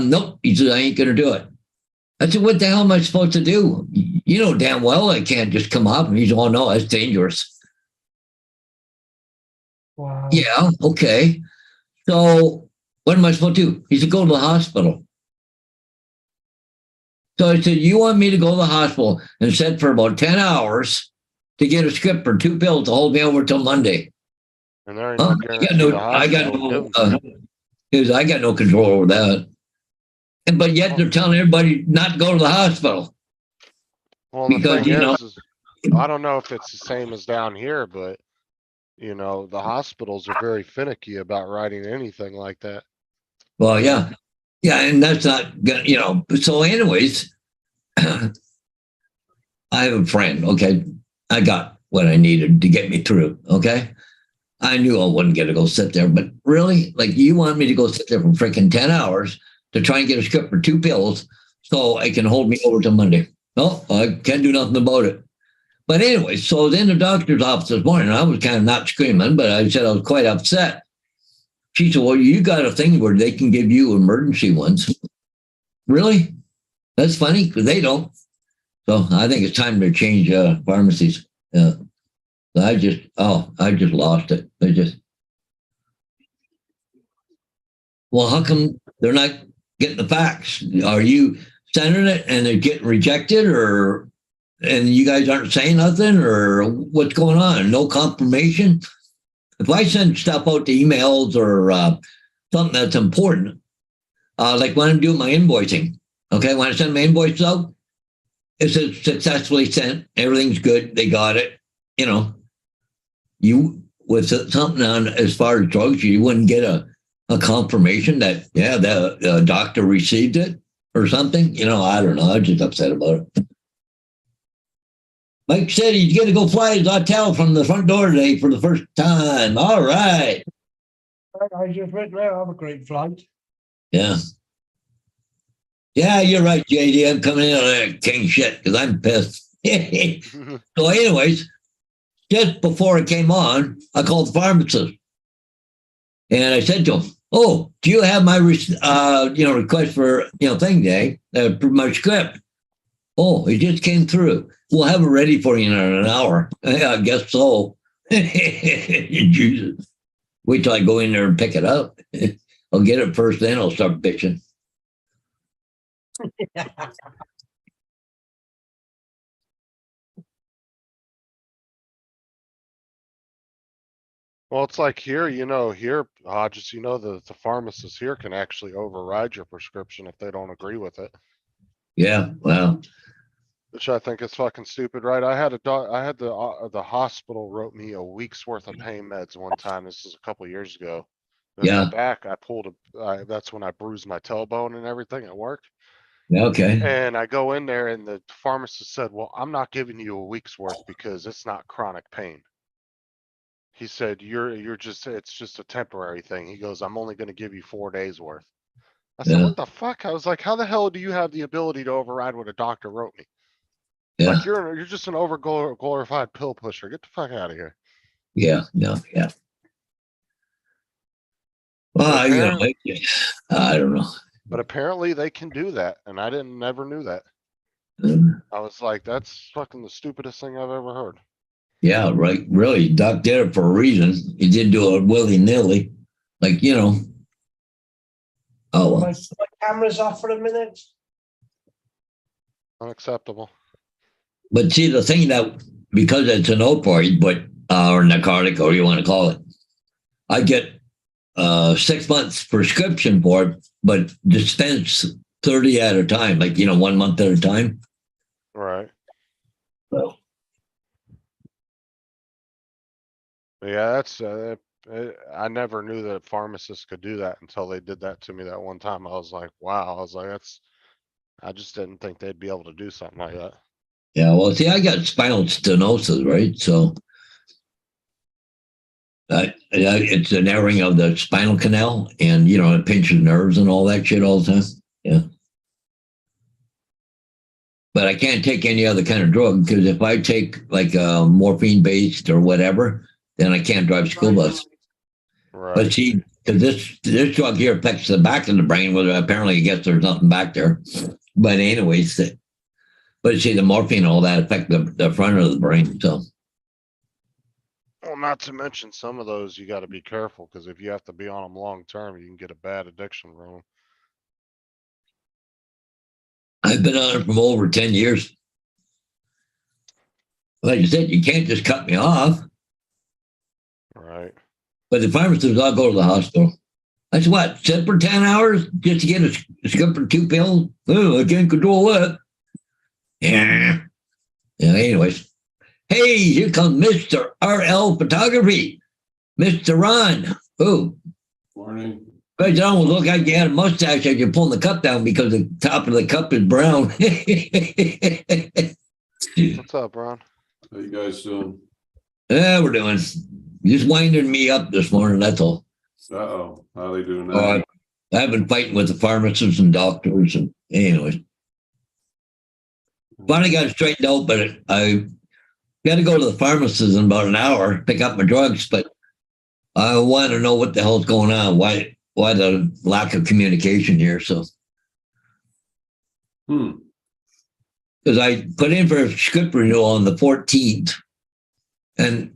nope, he said, I ain't going to do it. I said, what the hell am I supposed to do? You know damn well I can't just come up. And he said, oh, no, that's dangerous. Wow. Yeah, okay. So what am I supposed to do? He said, go to the hospital. So I said, you want me to go to the hospital and sit for about 10 hours to get a script for 2 pills to hold me over till Monday? And there ain't no guarantee I got no control over that. But yet they're telling everybody not to go to the hospital. Well, the Because, thing is, I don't know if it's the same as down here, but the hospitals are very finicky about writing anything like that. Well, yeah. Yeah, and that's not gonna, so anyways, I have a friend, okay? I got what I needed to get me through, okay? I knew I wasn't gonna go sit there, but really, like, you want me to go sit there for freaking 10 hours to try and get a script for 2 pills so it can hold me over to Monday? No, I can't do nothing about it. But anyway, so I was in the doctor's office this morning. I was kind of not screaming, but I said I was quite upset. She said, well, you got a thing where they can give you emergency ones. Really? That's funny because they don't. So I think it's time to change pharmacies. I just lost it. Well, how come they're not getting the facts? Are you sending it and they're getting rejected, and you guys aren't saying nothing, or what's going on? No confirmation? if I send stuff out to emails or something that's important, like when I'm doing my invoicing, okay, when I send my invoices out, it says successfully sent, everything's good, they got it. You know, you with something on as far as drugs, you wouldn't get a confirmation that, yeah, the doctor received it or something. You know, I don't know. I'm just upset about it. Mike said he's going to go fly his hotel from the front door today for the first time. All right. I just went there, have a great flight. Yeah. Yeah, you're right, JD. I'm coming in on that king shit because I'm pissed. So anyways, just before it came on, I called the pharmacist. And I said to him, "Oh, do you have my request for thing day, my script?" "Oh, it just came through. We'll have it ready for you in an hour." "Yeah, I guess so." Jesus. Wait till I go in there and pick it up. I'll get it first, then I'll start bitching. Well, it's like here, Hodges, the pharmacist here can actually override your prescription if they don't agree with it. Yeah, well, Which I think is fucking stupid, right? I had the hospital wrote me a week's worth of pain meds one time. This is a couple years ago. With Yeah. my back, that's when I bruised my tailbone and everything at work. okay. And I go in there and the pharmacist said, "Well, I'm not giving you a week's worth because it's not chronic pain." He said, it's just a temporary thing. He goes, "I'm only gonna give you 4 days worth." I said, Yeah. "What the fuck?" I was like, "How the hell do you have the ability to override what a doctor wrote me?" Yeah. Like you're just an glorified pill pusher. Get the fuck out of here. Yeah. No. Yeah. Well, I don't know. But apparently they can do that, and I never knew that. I was like, that's fucking the stupidest thing I've ever heard. Yeah, right. Really, Doc did it for a reason. He didn't do it willy-nilly. Like, oh, well. My camera's off for a minute. Unacceptable. But see, the thing that, because it's an opioid, or narcotic, or you want to call it, I get 6 months prescription for it, but dispense 30 at a time, like, 1 month at a time. Right. So, Yeah, that's, I never knew that pharmacists could do that until they did that to me that one time. I was like, wow. I was like, I just didn't think they'd be able to do something like that. yeah, well, see, I got spinal stenosis, right? So it's a narrowing of the spinal canal, and it pinches nerves and all that shit all the time. Yeah. But I can't take any other kind of drug, because if I take like morphine based or whatever, then I can't drive school bus. Right. But see, because this drug here affects the back of the brain, whether apparently I guess there's nothing back there. But anyways, but see, the morphine and all that affect the front of the brain. So. Well, not to mention some of those you got to be careful, because if you have to be on them long term, you can get a bad addiction from them. I've been on it for over 10 years. Like I said, you can't just cut me off. Right. But the pharmacist, I'll go to the hospital. I said, "What, sit for 10 hours just to get a script for 2 pills? Oh, I can't control that." Yeah. Anyways. Hey, here comes Mr. RL Photography. Mr. Ron. Oh. Morning. Right, it almost look like you had a mustache as you're pulling the cup down, because the top of the cup is brown. What's up, Ron? How you guys doing? Yeah, we're doing. Just winding me up this morning, that's all. Uh-oh. How they doing now? I've been fighting with the pharmacists and doctors, and anyways. Finally got it straightened out, but I got to go to the pharmacist in about an hour, pick up my drugs, but I want to know what the hell's going on. Why the lack of communication here? So. Because I put in for a script renewal on the 14th, and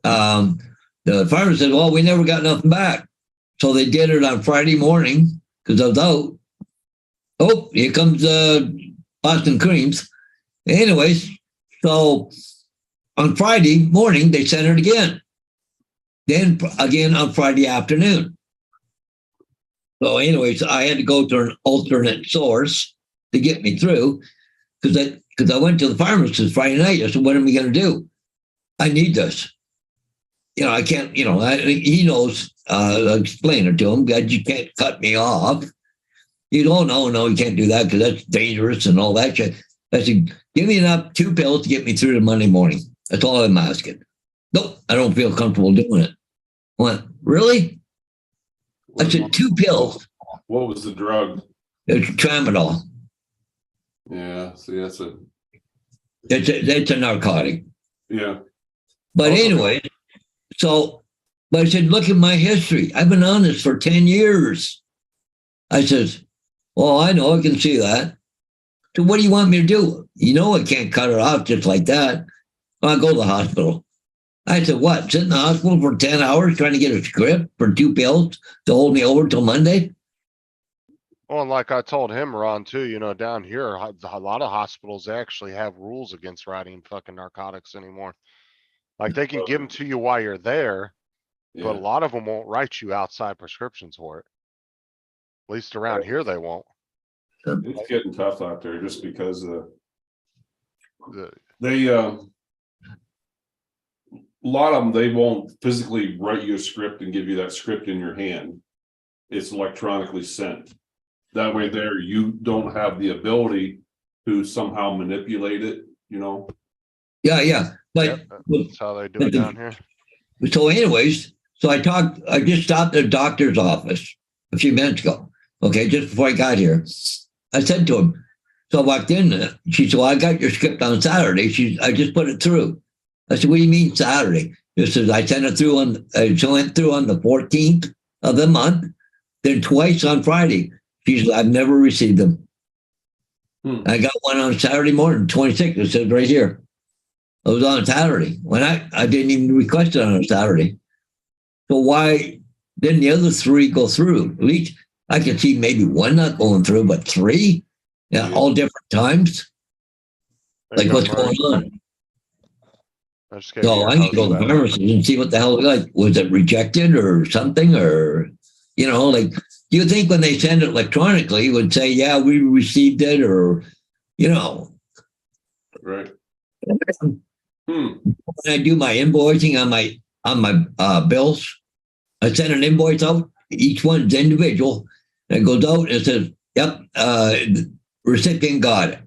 the pharmacist said, "Well, we never got nothing back." So they did it on Friday morning because I was out. Oh, here comes Boston Creams. Anyways, so on Friday morning, they sent it again. then again on Friday afternoon. So anyways, I had to go to an alternate source to get me through because I went to the pharmacist Friday night. I said, what am I going to do? I need this. You know, I can't, you know, he knows, I'll explain it to him, God, you can't cut me off. You don't know, no, you can't do that because that's dangerous and all that shit. I said, give me enough 2 pills to get me through to Monday morning. That's all I'm asking. Nope, I don't feel comfortable doing it. I went, really? I said, 2 pills. What was the drug? It's tramadol. Yeah, see, that's a, It's a narcotic. yeah, But Also- anyway, but I said, look at my history. I've been on this for 10 years. I says, well, I know, I can see that. So what do you want me to do? You know, I can't cut it off just like that. I'll go to the hospital. I said, what? Sit in the hospital for 10 hours trying to get a script for 2 pills to hold me over till Monday? Well, and like I told him, Ron, too, you know, down here, a lot of hospitals actually have rules against writing fucking narcotics anymore. Like they can give them to you while you're there, but a yeah. lot of them won't write you outside prescriptions for it. At least around here, they won't. It's getting tough out there just because The- they, a lot of them, they won't physically write you a script and give you that script in your hand. It's electronically sent. That way there, you don't have the ability to somehow manipulate it, you know? Yeah. But Yep, that's how they do it down here. so anyways, so I just stopped at the doctor's office a few minutes ago. Okay, just before I got here. I said to him, so I walked in, she said, well, I got your script on Saturday. I just put it through. I said, what do you mean Saturday? She says, I sent it through it went through on the 14th of the month, then twice on Friday. She said, I've never received them. I got one on Saturday morning, 26th. It says right here. It was on Saturday when I didn't even request it on a Saturday. So why didn't the other 3 go through? At least I could see maybe 1 not going through, but 3, yeah, Yeah. all different times. There you Like go, what's Murray. going on? I just gave you So your I need to go host to the back. pharmacist and see what the hell, like, was it rejected or something? Or, you know, like, do you think when they send it electronically, it would say, yeah, we received it, or, you know, Right. when I do my invoicing on my bills, I send an invoice out. Each one's individual. And it goes out and it says, yep, the recipient got it.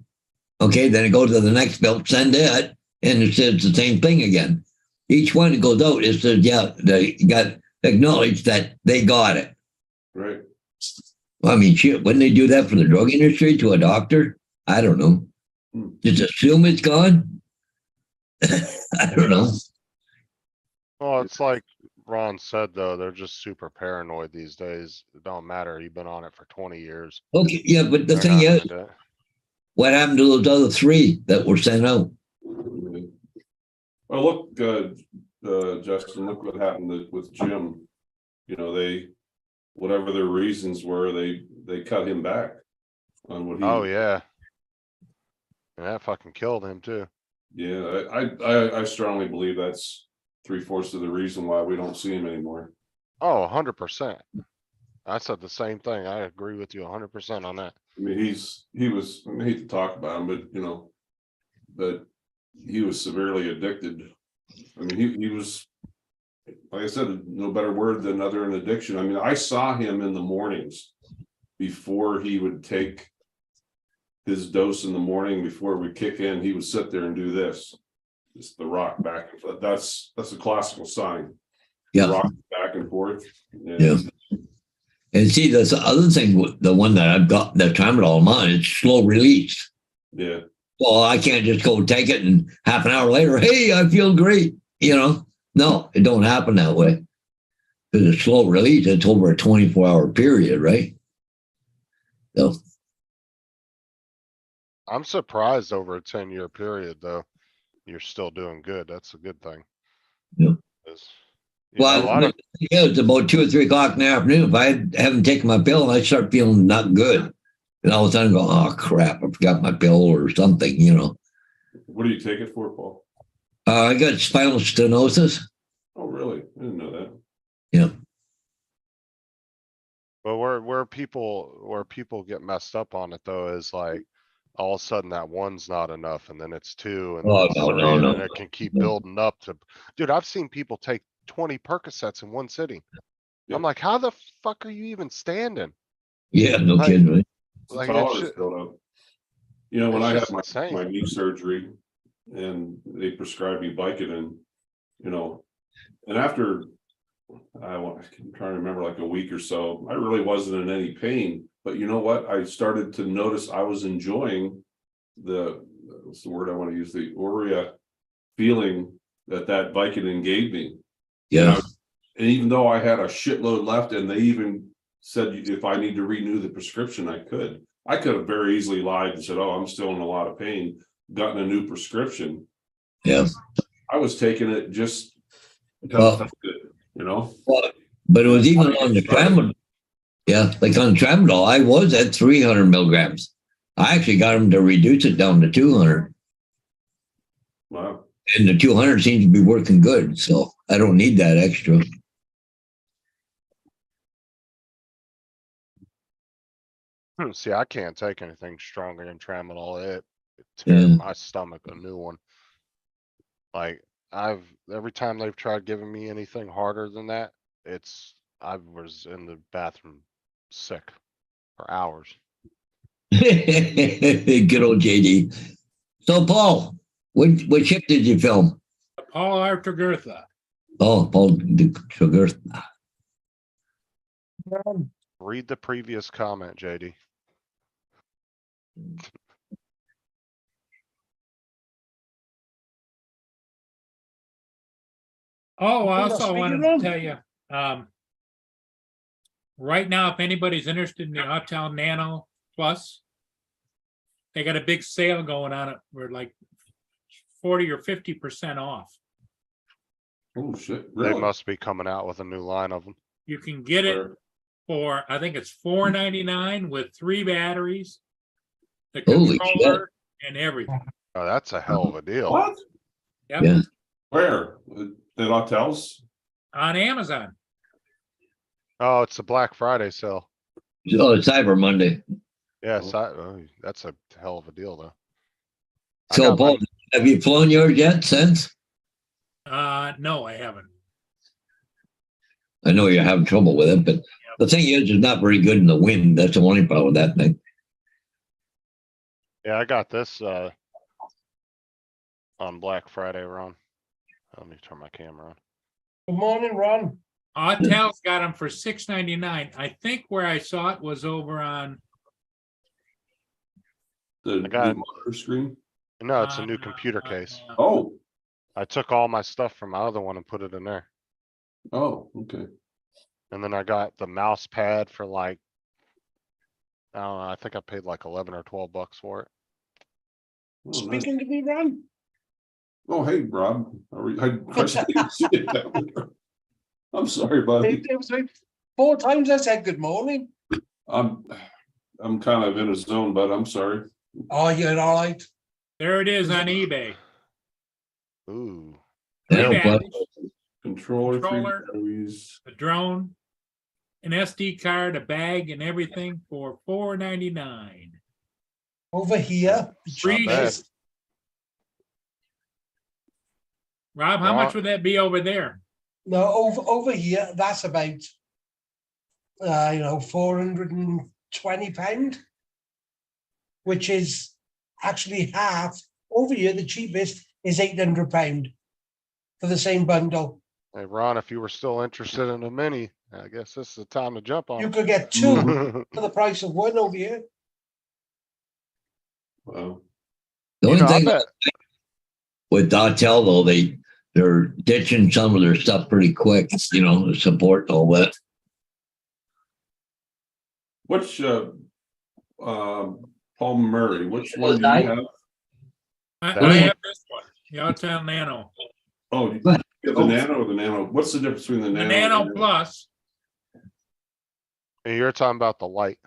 Okay, then it goes to the next bill, send it, and it says the same thing again. Each one that goes out, it says, yeah, they got acknowledged that they got it. Right. Well, I mean, shit, wouldn't they do that for the drug industry to a doctor? I don't know. Just assume it's gone? I don't know. Well, it's like Ron said, though, they're just super paranoid these days. It don't matter. You've been on it for 20 years. Okay, yeah, but the They're thing not is, gonna do it. what happened to those other 3 that were sent out? Well, look, Justin, look what happened with Jim. You know, whatever their reasons were, they cut him back on what he. Oh, yeah. And that fucking killed him, too. Yeah, I strongly believe that's 3/4 of the reason why we don't see him anymore. Oh, 100%. I said the same thing. I agree with you 100% on that. I mean, he was, I hate to talk about him, but you know, but he was severely addicted. I mean, he was, like I said, no better word than other than addiction. I mean, I saw him in the mornings before he would take his dose in the morning before we kick in, he would sit there and do this. Just the rock back and forth. That's a classical sign. Yeah. Rock back and forth. And Yeah. And see, that's the other thing, the one that I've got, the tramadol I'm on, it's slow release. Yeah. Well, I can't just go take it and half an hour later, hey, I feel great. You know, no, it don't happen that way. Because it's slow release, it's over a 24-hour period, right? So, I'm surprised over a 10-year period, though. You're still doing good. That's a good thing. Yeah. 'Cause, you know, a lot of, yeah, it's about 2 or 3 o'clock in the afternoon. If I haven't taken my pill, I start feeling not good. And all of a sudden go, oh crap, I forgot my pill or something, you know. What do you take it for, Paul? I got spinal stenosis. Oh, really? I didn't know that. Yeah. But where people get messed up on it though is like, all of a sudden that one's not enough and then it's two and then Oh, it's no, three no, and no. then it can keep building up to, dude, I've seen people take 20 Percocets in one sitting. Yep. I'm like, how the fuck are you even standing? Yeah, no Like- kidding, right? Like, That's it how I was should- built up. You know, when It's I had just insane. my knee surgery and they prescribed me Vicodin, you know, and after I'm trying to remember, like a week or so, I really wasn't in any pain, but you know what? I started to notice I was enjoying what's the word I want to use, the Urea feeling that Vicodin gave me. Yeah, And even though I had a shitload left and they even said if I need to renew the prescription, I could have very easily lied and said, oh, I'm still in a lot of pain, gotten a new prescription. yeah. I was taking it just because Well- it felt good, you know? But it was even on the tramadol. Yeah, like on tramadol, I was at 300 milligrams. I actually got them to reduce it down to 200. Wow. And the 200 seems to be working good. So I don't need that extra. See, I can't take anything stronger than tramadol. It tears Yeah. my stomach a new one. Like, every time they've tried giving me anything harder than that, I was in the bathroom sick for hours. Good old JD. So Paul, what ship did you film? Paul Arthur Gertha. Oh, Paul the Sugar. Read the previous comment, JD. Oh, I Who's also speaking wanted then? to tell you, right now, if anybody's interested in the Autel Nano Plus, they got a big sale going on it. We're like 40 or 50% off. Oh, shit, They really? must be coming out with a new line of them. You can get it for, I think it's $4.99 with 3 batteries, the Holy controller and everything. Oh, that's a hell of a deal. What? Yep. Yeah. Where? At hotels? On Amazon. Oh, it's a Black Friday sale. Oh, it's Cyber Monday. Yes, that's a hell of a deal though. I So got Paul, have you flown yours yet since? No, I haven't. I know you're having trouble with it, but the thing is, it's not very good in the wind. That's the only problem with that thing. Yeah, I got this, on Black Friday, Ron. Let me turn my camera on. Good morning, Ron. Autel's got them for $6.99. I think where I saw it was over on, The I got it. monitor screen? No, it's a new computer case. Oh, I took all my stuff from my other one and put it in there. oh, okay. And then I got the mouse pad for like, I don't know, I think I paid like 11 or 12 bucks for it. Oh, nice. Speaking to me, Ron. Oh, hey, Rob. Didn't see it down there. I'm sorry, buddy. It was like 4 times I said good morning. I'm kind of in a zone, but I'm sorry. Oh, you're all right. there it is on eBay. Ooh, Three Yeah, but- batteries, Controller, 3 Controller. batteries. a drone, an SD card, a bag and everything for $4.99. Over here, the Free cheapest. shipping. Rob, how much Well- would that be over there? No, over here, that's about, £420, which is actually half. Over here, the cheapest is £800 for the same bundle. hey, Ron, if you were still interested in a mini, I guess this is the time to jump You on. could get 2 for the price of 1 over here. Wow. The You only know, I thing bet, with Autel though, they're ditching some of their stuff pretty quick, to support all that. Which, Paul Murray, which one do you have? I That- have this one, the Autel Nano. Oh, you What? have the Nano or the Nano? What's the difference between the The Nano? Nano Plus, you're talking about the light.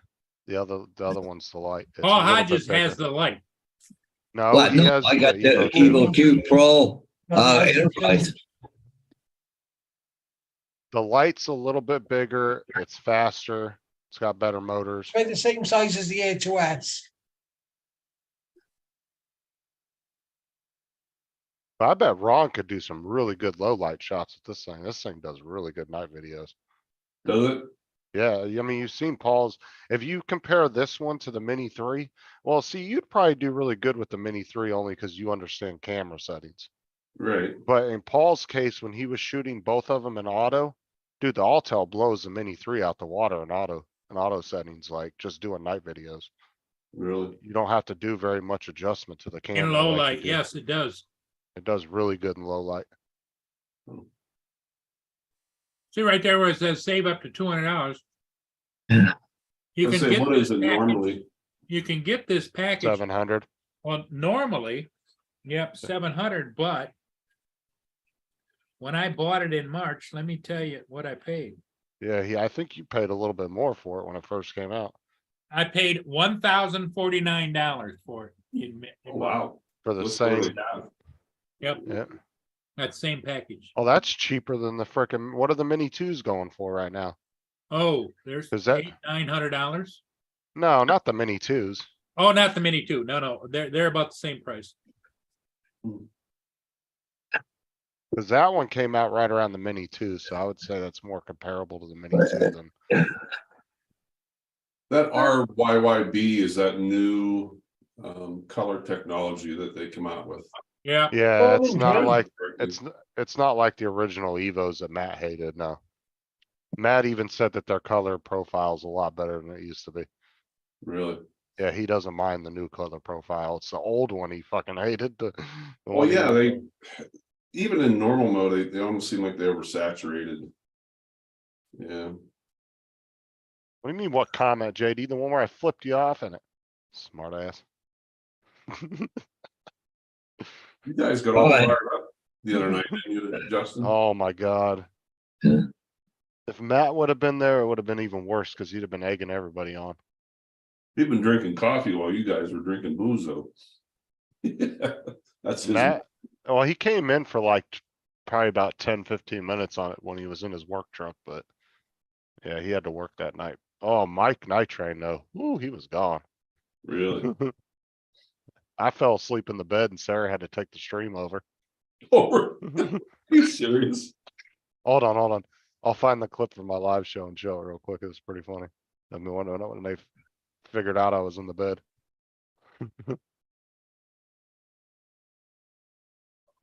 The other one's the light. It's a Paul little bit Hodges has bigger. the light. No, What? he No, has I got the the Evo 2. Evo 2 Pro No, Enterprise. The light's a little bit bigger, it's faster, it's got better motors. About the same size as the A2S. But I bet Ron could do some really good low light shots with this thing. This thing does really good night videos. Does it? Yeah, I mean, you've seen Paul's, if you compare this one to the Mini 3, well, see, you'd probably do really good with the Mini 3 only because you understand camera settings. Right. But in Paul's case, when he was shooting both of them in auto, dude, the Autel blows the Mini 3 out the water in auto settings, like just doing night videos. Really? You don't have to do very much adjustment to the camera. In low like you light, do. yes, it does. It does really good in low light. See right there where it says save up to $200. Yeah. You I can say, get what this is it package, normally? you can get this package, 700. well, normally, yep, 700, but when I bought it in March, let me tell you what I paid. Yeah, I think you paid a little bit more for it when it first came out. I paid $1,049 for it. Oh, wow. For the What's what same, they have? Yep, yeah. that same package. Oh, that's cheaper than the frickin', what are the Mini 2s going for right now? Oh, there's Is that- $900. No, not the Mini 2s. Oh, not the Mini 2. No, they're about the same price. Cause that one came out right around the Mini 2, so I would say that's more comparable to the Mini 2 than. That RYYB is that new color technology that they come out with. Yeah, Yeah, Well, it's not okay. like, it's not like the original Evos that Matt hated, no. Matt even said that their color profile is a lot better than it used to be. Really? Yeah, he doesn't mind the new color profile. It's the old one he fucking hated. The Oh, one he- yeah, they, even in normal mode, they almost seem like they oversaturated. Yeah, What do you mean, what comment, JD? The one where I flipped you off in it? Smart ass. you guys got all Alright. fired up the other night, didn't you, Justin? Oh my god. Yeah. If Matt would have been there, it would have been even worse because he'd have been egging everybody on. He'd been drinking coffee while you guys were drinking booze, though. That's his. Matt, well, he came in for like probably about 10-15 minutes on it when he was in his work truck, but yeah, he had to work that night. Oh, Mike Night Train though. Ooh, he was gone. Really? I fell asleep in the bed and Sarah had to take the stream over. Oh, are you serious? Hold on. I'll find the clip from my live show and show it real quick. It was pretty funny. I mean, when they figured out I was in the bed.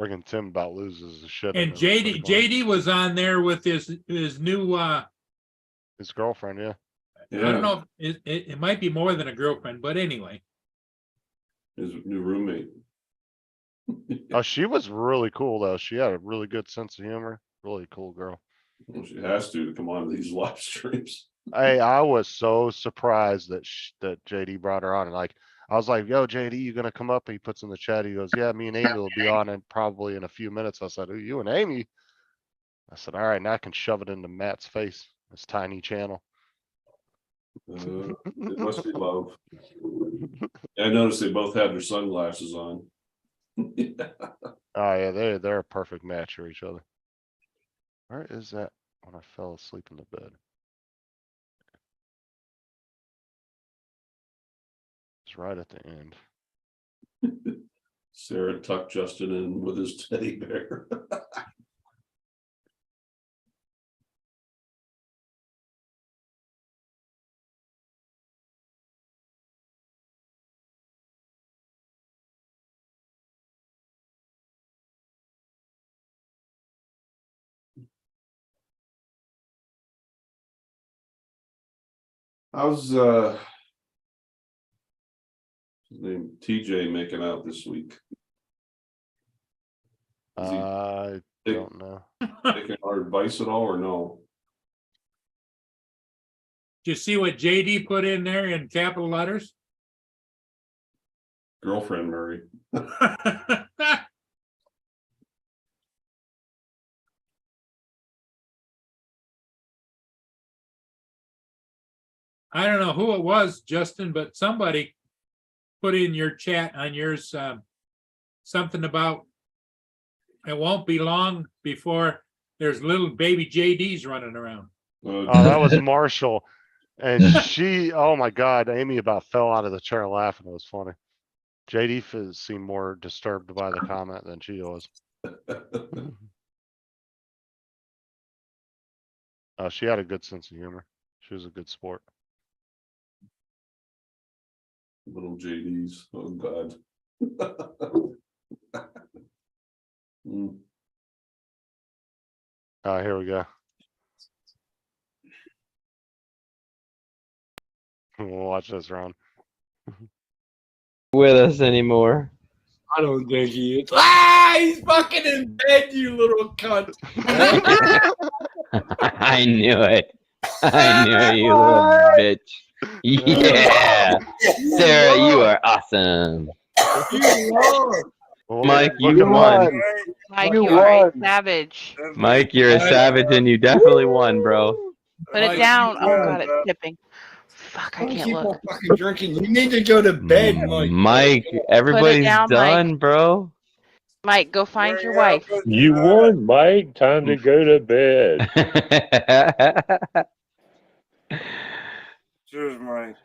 Friggin' Tim about loses his shit. and JD was on there with his new His girlfriend, yeah. I don't Yeah, know, if it might be more than a girlfriend, but anyway. his new roommate. Oh, she was really cool though. She had a really good sense of humor. Really cool girl. Well, she has to come on these live streams. Hey, I was so surprised that that JD brought her on. And like, I was like, "Yo, JD, you gonna come up?" And he puts in the chat. He goes, "Yeah, me and Amy will be on, and probably in a few minutes." I said, "Who, you and Amy?" I said, "All right, now I can shove it into Matt's face. This tiny channel." It must be love. I noticed they both had their sunglasses on. Oh yeah, they're a perfect match for each other. Where is that when I fell asleep in the bed? It's right at the end. Sarah tucked Justin in with his teddy bear. How's his name TJ making out this week? Is he I Hey. don't know. taking our advice at all or no? Did you see what JD put in there in capital letters? Girlfriend Murray. I don't know who it was, Justin, but somebody put in your chat on yours, something about it won't be long before There's little baby JDs running around. Oh, that was Marshall. And she, oh my God, Amy about fell out of the chair laughing. It was funny. Seemed more disturbed by the comment than she was. She had a good sense of humor. She was a good sport. Little JDs, oh God. Mm. Here we go. We'll watch this round. With us anymore. I don't think he is. Ah, he's fucking in bed, you little cunt. I knew it. I knew it, you little bitch. Yeah. Sarah, you are awesome. Well, Mike, look you at mine. won. Mike, You you are a won. savage. Mike, you're a savage and you definitely won, bro. Put it Mike, down. you Oh won, god, it's bro. tipping. Fuck, I Don't can't keep look. on fucking drinking. You need to go to bed, Mike. Mike, everybody's down, done, Mike. bro. Mike, go find your wife. You won, Mike. Time to go to bed. Cheers, Mike.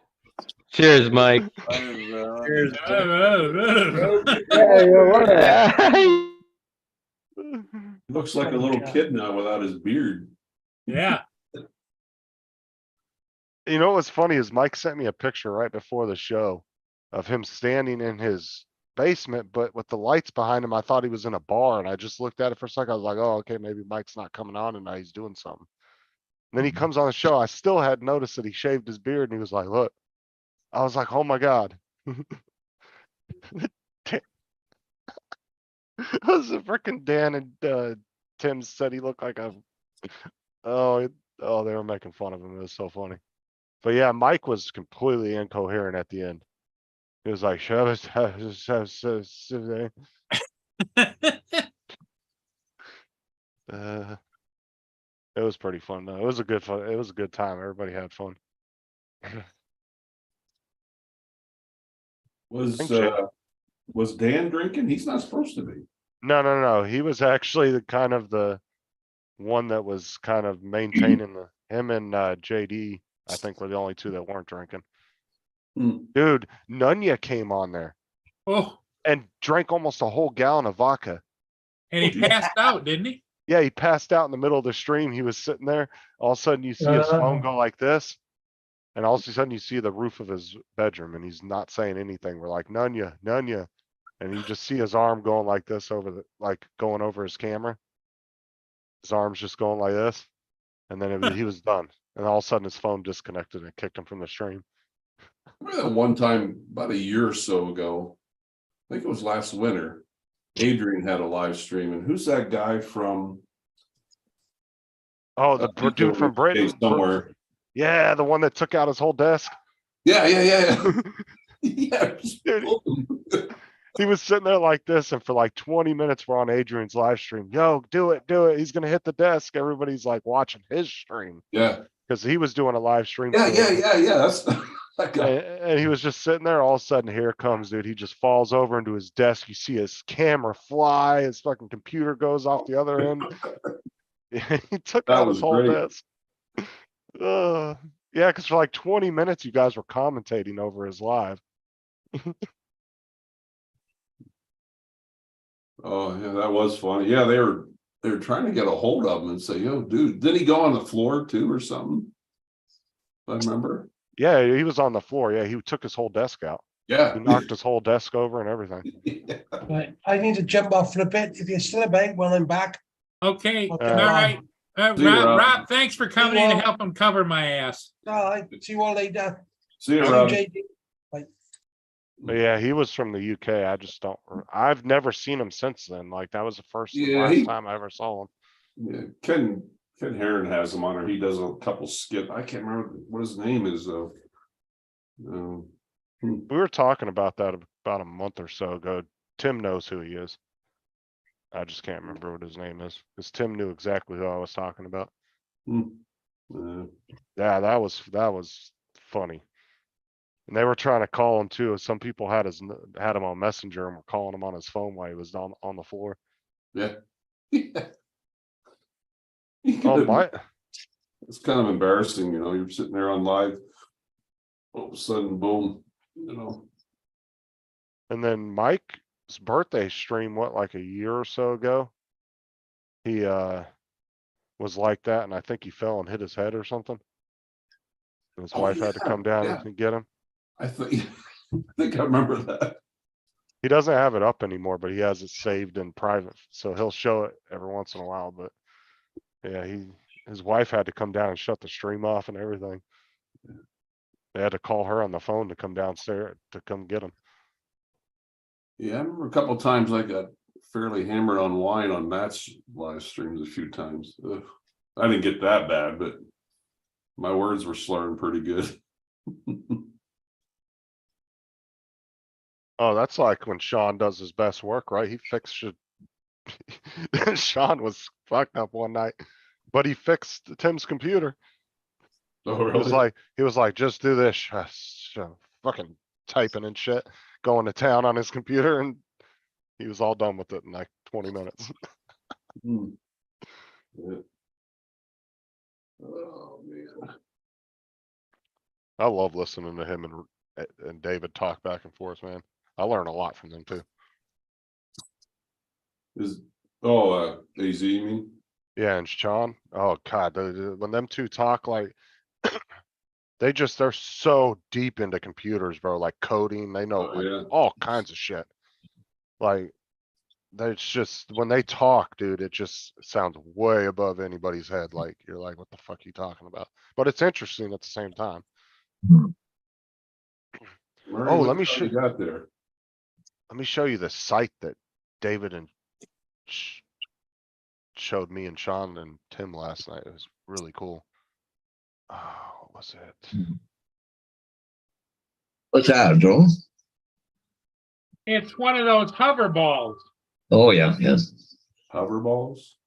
Cheers, Mike. Cheers. Looks like a little kid now without his beard. Yeah. You know what's funny is Mike sent me a picture right before the show of him standing in his basement, but with the lights behind him, I thought he was in a bar, and I just looked at it for a second. I was like, oh, okay, maybe Mike's not coming on tonight. He's doing something. And then he comes on the show. I still had noticed that he shaved his beard, and he was like, look. I was like, oh my God. Was it freaking Dan and Tim said he looked like a oh they were making fun of him. It was so funny. But yeah, Mike was completely incoherent at the end. He was like, it was pretty fun though. It was a good fun. It was a good time. Everybody had fun. Was Dan drinking? He's not supposed to be. No. He was actually the one that was kind of maintaining him and JD, I think, were the only two that weren't drinking. Hmm. Dude, Nunya came on there Oh, and drank almost a whole gallon of vodka. and he passed out, didn't he? Yeah, he passed out in the middle of the stream. He was sitting there. All of a sudden you see his phone go like this. And all of a sudden you see the roof of his bedroom and he's not saying anything. We're like, Nunya. And you just see his arm going like this going over his camera. His arm's just going like this. And then he was done. And all of a sudden his phone disconnected and kicked him from the stream. Remember that one time about a year or so ago, I think it was last winter, Adrian had a live stream, and who's that guy from? Oh, the dude from Britain. Somewhere. Yeah, the one that took out his whole desk. Yeah. Yeah. Dude, he was sitting there like this, and for like 20 minutes we're on Adrian's live stream. Yo, do it. He's gonna hit the desk. Everybody's like watching his stream. Yeah. Because he was doing a live stream. Yeah. That's that guy. And he was just sitting there. All of a sudden, here it comes, dude. He just falls over into his desk. You see his camera fly. His fucking computer goes off the other end. He took That out his was whole great. desk. Yeah, because for like 20 minutes, you guys were commentating over his live. Oh yeah, that was funny. Yeah, they were trying to get a hold of him and say, yo, dude, did he go on the floor too or something? I remember. Yeah, he was on the floor. Yeah, he took his whole desk out. Yeah. He knocked his whole desk over and everything. Yeah. Right, I need to jump off for a bit. If you're still about when I'm back. Okay, Okay, all right. See you, Rob. Rob, thanks for coming in to help him cover my ass. All right, see you all later. See you, I'm Rob. JD. But yeah, he was from the UK. I've never seen him since then. Like that was the last time I ever saw him. Yeah, Ken Heron has him on her. He does a couple skit. I can't remember what his name is though. We were talking about that about a month or so ago. Tim knows who he is. I just can't remember what his name is because Tim knew exactly who I was talking about. Yeah, that was funny. And they were trying to call him too. Some people had him on Messenger and were calling him on his phone while he was on the floor. Yeah. Oh, my, It's kind of embarrassing, you're sitting there on live. All of a sudden, boom, and then Mike's birthday stream, what, like a year or so ago? He, was like that, and I think he fell and hit his head or something. And his Oh, wife had to yeah, come down yeah. and get him. I think, I think I remember that. He doesn't have it up anymore, but he has it saved in private, so he'll show it every once in a while, but yeah, his wife had to come down and shut the stream off and everything. They had to call her on the phone to come downstairs to come get him. Yeah, I remember a couple of times I got fairly hammered on wine on Matt's live streams a few times. Ugh. I didn't get that bad, but my words were slurring pretty good. Oh, that's like when Sean does his best work, right? He fixed it. Sean was fucked up one night, but he fixed Tim's computer. Oh, He was like, just do this, fucking typing and shit, going to town on his computer, and he was all done with it in like 20 minutes. Hmm. Yeah. Oh, man. I love listening to him and David talk back and forth, man. I learn a lot from them too. AZ, you mean? Yeah, and Sean, oh God, when them two talk, like, they're so deep into computers, bro, like coding, they know Oh, like yeah. all kinds of shit. Like, it's just, when they talk, dude, it just sounds way above anybody's head. Like, you're like, what the fuck are you talking about? But it's interesting at the same time. Murray, Oh, what let me time you got there. Let me show you the site that David and showed me and Sean and Tim last night. It was really cool. Oh, what was it? What's that, Joe? It's one of those hover balls. Oh, yeah, yes. Hover balls?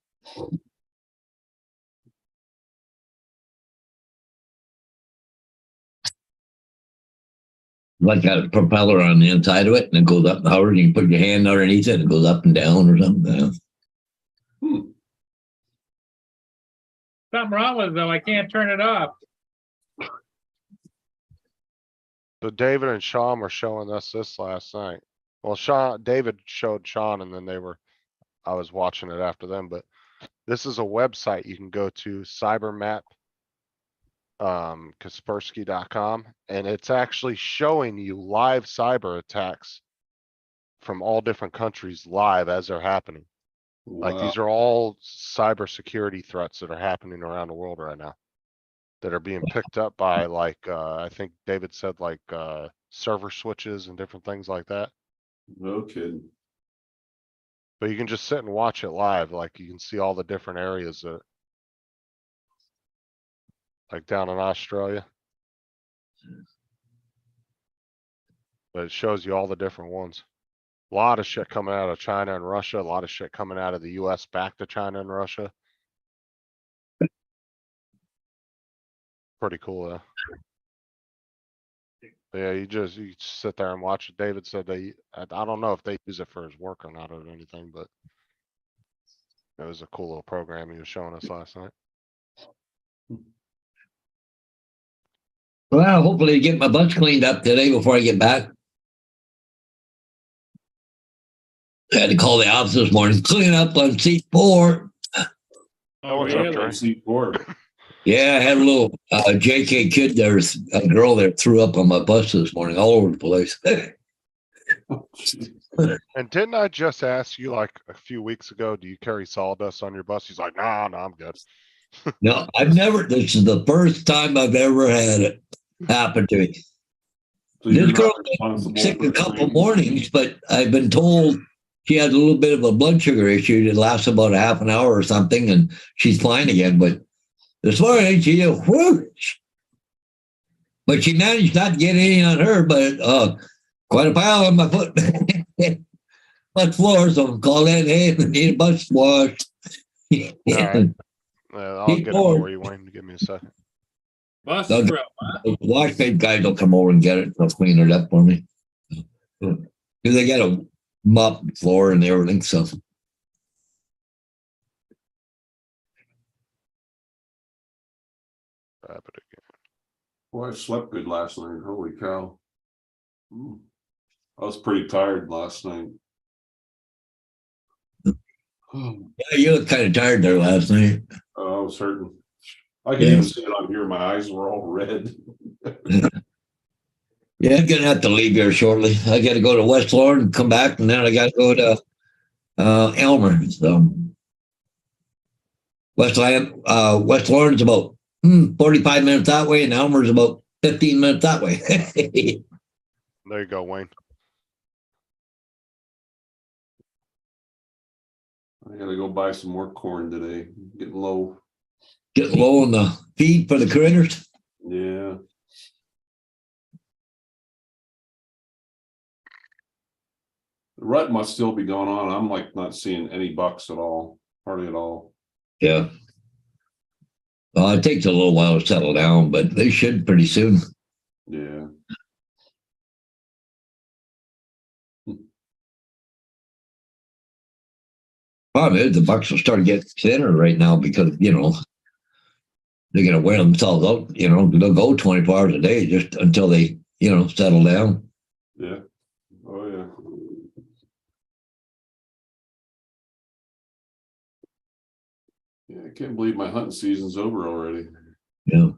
Like got a propeller on the inside of it, and it goes up and hovers. You can put your hand underneath it, and it goes up and down or something. Something wrong with it though. I can't turn it off. So David and Sean were showing us this last night. Well, David showed Sean, and then I was watching it after them, but this is a website you can go to, cybermat Kaspersky.com, and it's actually showing you live cyber attacks from all different countries live as they're happening. Like, these are all cybersecurity threats that are happening around the world right now that are being picked up by, like, I think David said, like, server switches and different things like that. No kidding. But you can just sit and watch it live. Like, you can see all the different areas that, like down in Australia. But it shows you all the different ones. A lot of shit coming out of China and Russia, a lot of shit coming out of the US back to China and Russia. Pretty cool, though. But yeah, you just sit there and watch it. David said I don't know if they use it for his work or not or anything, but it was a cool little program he was showing us last night. Well, hopefully get my butts cleaned up today before I get back. I had to call the office this morning, clean up on seat 4. Oh, what's up, really? Trey? Seat 4. Yeah, I had a little JK kid there, a girl there threw up on my bus this morning, all over the place. And didn't I just ask you like a few weeks ago, do you carry sawdust on your bus? He's like, nah, I'm good. No, this is the first time I've ever had it happen to me. So you're This not girl responsible sick for a couple cleaning. mornings, but I've been told she has a little bit of a blood sugar issue that lasts about a half an hour or something, and she's fine again. But this morning she whoosh. But she managed not to get any on her, but quite a pile on my foot. Mud floor, so call that, hey, need a bus wash. All right. I'll Keep get it going. for you, Wayne. Give me a second. Bus Doug- scrub, huh? The wash mate guys will come over and get it. They'll clean it up for me. They got a mop the floor and everything, so. Rabbit again. Boy, I slept good last night. Holy cow. I was pretty tired last night. Oh, Yeah, you look kind of tired there last night. I was hurting. I could Yeah. even see it on here. My eyes were all red. Yeah, I'm gonna have to leave here shortly. I got to go to West Lauren, come back, and then I got to go to Elmer. So West Lauren's about 45 minutes that way, and Elmer's about 15 minutes that way. There you go, Wayne. I gotta go buy some more corn today. Getting low. Getting low on the feed for the critters. Yeah. The rut must still be going on. I'm like not seeing any bucks at all, hardly at all. Yeah. Well, it takes a little while to settle down, but they should pretty soon. Yeah. Problem is, the bucks will start getting thinner right now because, they're going to wear themselves out. They'll go 24 hours a day just until they, settle down. Yeah. Oh, yeah. Yeah, I can't believe my hunting season's over already. Yeah.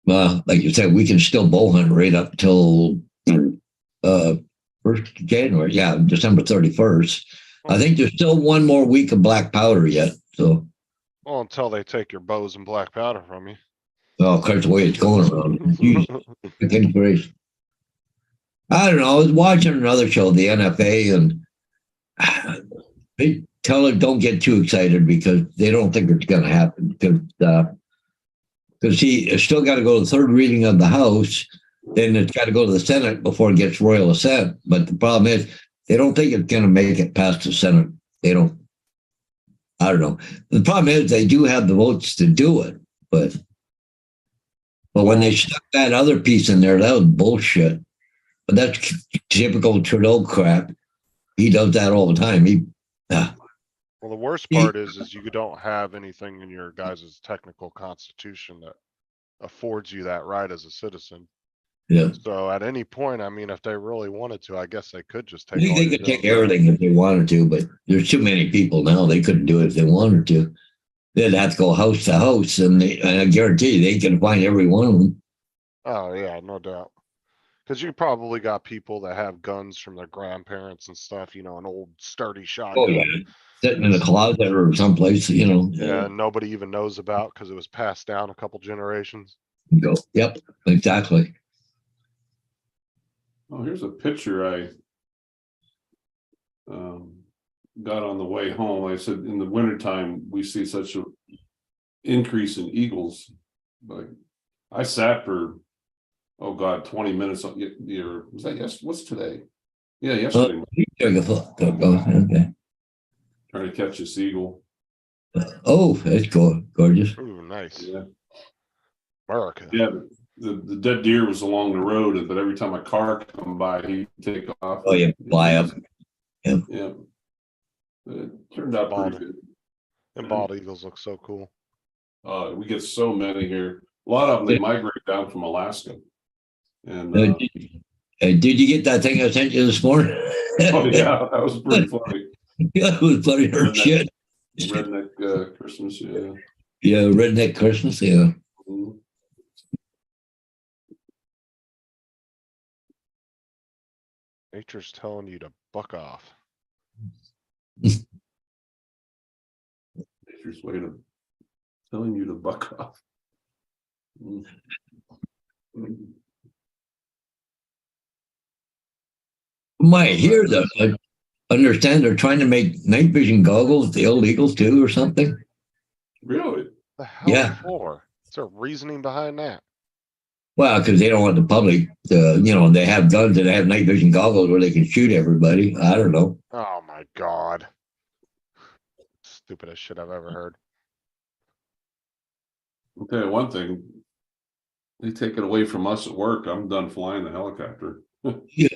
Well, like you said, we can still bow hunt right up till 1st January. Yeah, December 31st. I think there's still one more week of black powder yet. So, Well, until they take your bows and black powder from you. of course, the way it's going around. Jeez, goodness gracious. I don't know. I was watching another show, the NFA, and they tell her don't get too excited because they don't think it's going to happen. Because it's still got to go to the third reading of the House, then it's got to go to the Senate before it gets royal assent. But the problem is, they don't think it's going to make it past the Senate. They don't. I don't know. The problem is they do have the votes to do it, but when they stuck that other piece in there, that was bullshit. But that's typical Trudeau crap. He does that all the time. Well, the worst part is you don't have anything in your guys' technical constitution that affords you that right as a citizen. Yeah. So at any point, I mean, if they really wanted to, I guess they could just I take. think all they your could take guns. everything if they wanted to, but there's too many people now. They couldn't do it if they wanted to. They'd have to go house to house, and I guarantee they can find every one of them. Oh, yeah, no doubt. Cause you probably got people that have guns from their grandparents and stuff, an old sturdy shotgun. Oh, yeah. Sitting in a closet or someplace, Yeah, nobody even knows about because it was passed down a couple generations. Go. Yep, exactly. Oh, here's a picture I got on the way home. I said in the wintertime, we see such a increase in eagles. Like I sat for, 20 minutes. Was that yesterday? What's today? Yeah, yesterday. Okay. Trying to catch a seagull. Oh, that's gorgeous. Ooh, nice. Yeah. America. Yeah. The dead deer was along the road, but every time a car come by, he'd take off. Oh, yeah, fly up. Yeah. It turned out pretty good. And bald eagles look so cool. We get so many here. A lot of them, they migrate down from Alaska. And did you get that thing I sent you this morning? oh yeah, that was pretty funny. Yeah, it was funny or shit. Redneck Christmas, yeah. Yeah, redneck Christmas, yeah. Mhm. Nature's telling you to buck off. Nature's way to telling you to buck off. Mm. My here, I understand they're trying to make night vision goggles, the illegals too, or something. Really? The hell Yeah. for? Is there reasoning behind that? Well, because they don't want the public to, they have guns and they have night vision goggles where they can shoot everybody. I don't know. Oh my god. Stupidest shit I've ever heard. I'll tell you one thing. They take it away from us at work. I'm done flying the helicopter. Yeah.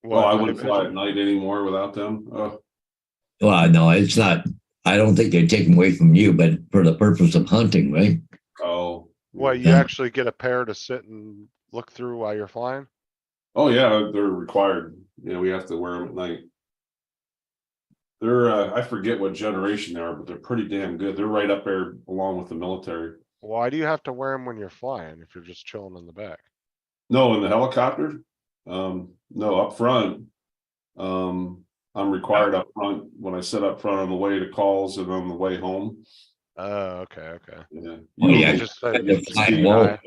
Well, I wouldn't fly at night anymore without them. Oh, Well, no, it's not. I don't think they take them away from you, but for the purpose of hunting, right? Oh. Well, you Yeah. actually get a pair to sit and look through while you're flying? Oh, yeah, they're required. Yeah, we have to wear them at night. They're, I forget what generation they are, but they're pretty damn good. They're right up there along with the military. Why do you have to wear them when you're flying if you're just chilling in the back? No, in the helicopter, no, up front. I'm required up front when I sit up front on the way to calls and on the way home. Oh, okay, okay. Yeah. Oh, yeah. Just so Yeah, you can fly keep an low. eye-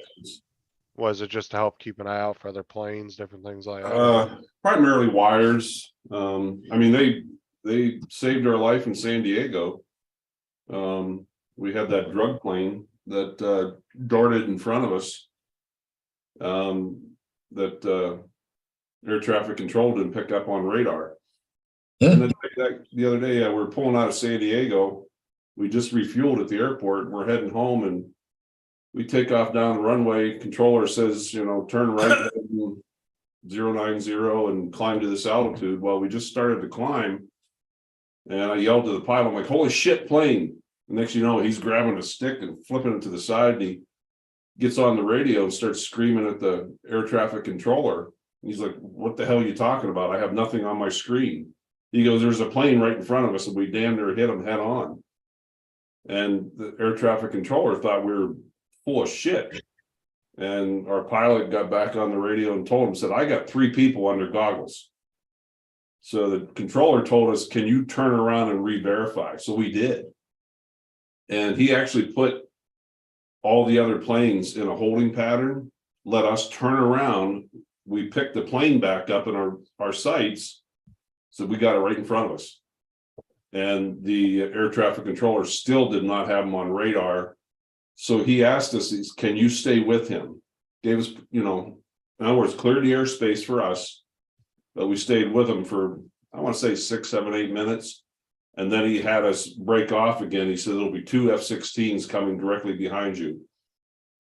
Was it just to help keep an eye out for other planes, different things like that? Primarily wires. I mean, they saved our life in San Diego. We had that drug plane that darted in front of us. That air traffic control didn't pick up on radar. And then the other day, we were pulling out of San Diego. We just refueled at the airport. We're heading home and we take off down the runway. Controller says, turn right 090 and climb to this altitude. Well, we just started to climb. And I yelled to the pilot, I'm like, holy shit, plane. The next, he's grabbing a stick and flipping it to the side. And he gets on the radio and starts screaming at the air traffic controller. And he's like, what the hell are you talking about? I have nothing on my screen. He goes, there's a plane right in front of us and we damn near hit him head on. And the air traffic controller thought we were full of shit. And our pilot got back on the radio and told him, said, I got 3 people under goggles. So the controller told us, can you turn around and re-verify? So we did. And he actually put all the other planes in a holding pattern, let us turn around. We picked the plane back up in our sights. So we got it right in front of us. And the air traffic controller still did not have him on radar. So he asked us, can you stay with him? Gave us, in other words, cleared the airspace for us. But we stayed with him for, I want to say 6, 7, 8 minutes. And then he had us break off again. He said, there'll be 2 F-16s coming directly behind you.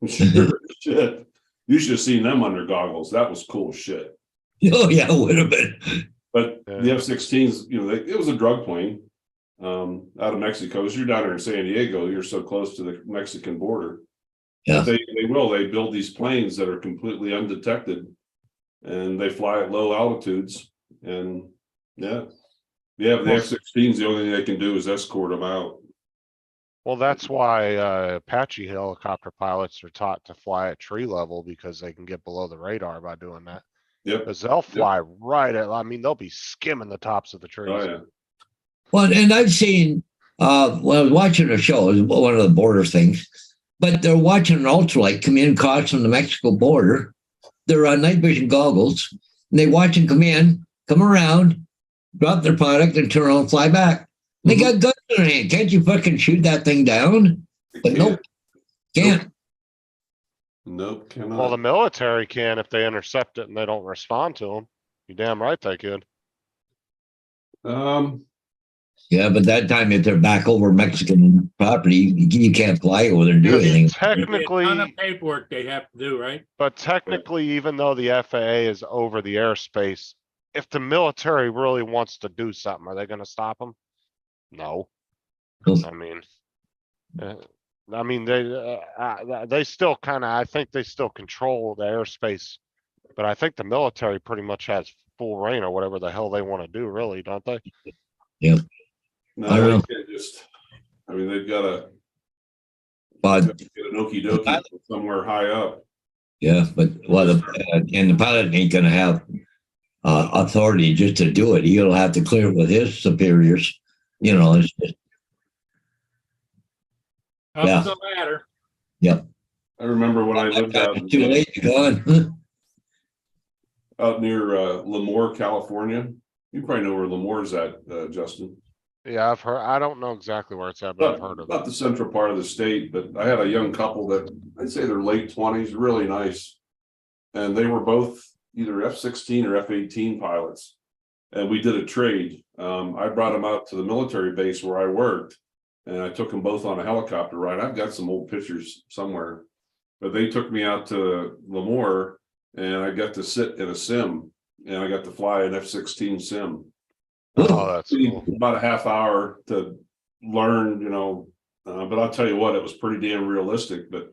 Sure, shit. You should have seen them under goggles. That was cool shit. Oh, yeah, it would have been. But the F-16s, it was a drug plane out of Mexico. As you're down there in San Diego, you're so close to the Mexican border. Yeah. But they build these planes that are completely undetected and they fly at low altitudes. And the F-16s, the only thing they can do is escort them out. Well, that's why Apache helicopter pilots are taught to fly at tree level because they can get below the radar by doing that. Yep. Because they'll fly right at, they'll be skimming the tops of the trees. Oh, yeah. Well, and I've seen, when I was watching a show, it was one of the border things, but they're watching an ultralight come in across from the Mexico border. They're on night vision goggles, and they watch them come in, come around, drop their product, and turn around and fly back. They got guns in their hand. Can't you fucking shoot that thing down? But nope, can't. Nope, cannot. Well, the military can if they intercept it and they don't respond to them. You damn right they could. Yeah, but that time if they're back over Mexican property, you can't fly over there and do anything. There'd be a ton Technically, of paperwork they have to do, right? but technically, even though the FAA is over the airspace, if the military really wants to do something, are they gonna stop them? No. Nope. They still I think they still control the airspace. But I think the military pretty much has full reign or whatever the hell they wanna do, really, don't they? Yep. No, I they know. can't just, they've got to But get an okie dokie somewhere high up. yeah, but and the pilot ain't gonna have authority just to do it. He'll have to clear it with his superiors. It's just, Up Yeah. the ladder. I remember when I lived out, it's too late, gone. out near Lemoore, California. You probably know where Lemoore's at, Justin. Yeah, I've heard, I don't know exactly where it's at, but I've heard of Not it. the central part of the state, but I had a young couple that I'd say they're late 20s, really nice. And they were both either F-16 or F-18 pilots. And we did a trade. I brought them out to the military base where I worked. And I took them both on a helicopter ride. I've got some old pictures somewhere. But they took me out to Lemoore and I got to sit in a sim. And I got to fly an F-16 sim. Oh, that's cool. About a half hour to, learn, you know, but I'll tell you what, it was pretty damn realistic, but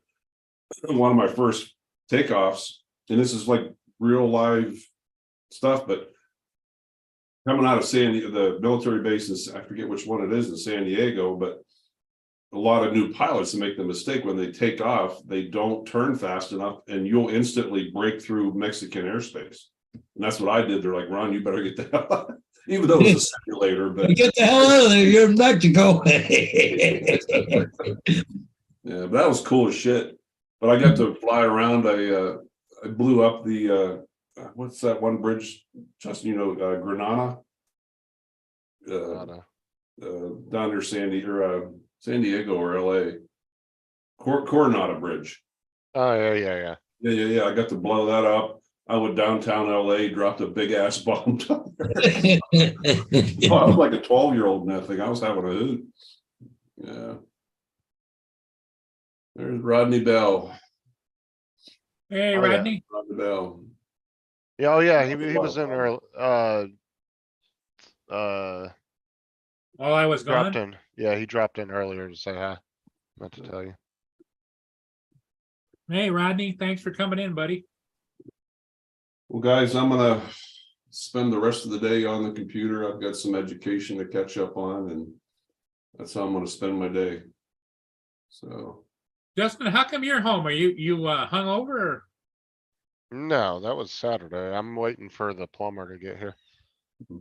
one of my first takeoffs, and this is like real live stuff, but coming out of the military bases, I forget which one it is in San Diego, but a lot of new pilots make the mistake when they take off, they don't turn fast enough and you'll instantly break through Mexican airspace. And that's what I did. They're like, Ron, you better get the hell out. Even though it was a simulator, but Get the hell out of there. You're in Mexico. yeah, but that was cool as shit. But I got to fly around. I blew up the what's that one bridge, Justin, you know, Granada? Down near San Diego or LA. Coronado Bridge. Oh, yeah. Yeah. I got to blow that up. I went downtown LA, dropped a big ass bomb down there. Oh, I was like a 12-year-old in that thing. I was having a hoot. Yeah. There's Rodney Bell. Hey, Oh, yeah. Rodney. Rodney Bell. Yeah, oh yeah, he was in there, While I was dropped gone. in. Yeah, he dropped in earlier to say hi. Meant to tell you. Hey, Rodney, thanks for coming in, buddy. Well, guys, I'm gonna spend the rest of the day on the computer. I've got some education to catch up on, and that's how I'm gonna spend my day. So, Justin, how come you're home? Are you hung over? Or? No, that was Saturday. I'm waiting for the plumber to get here.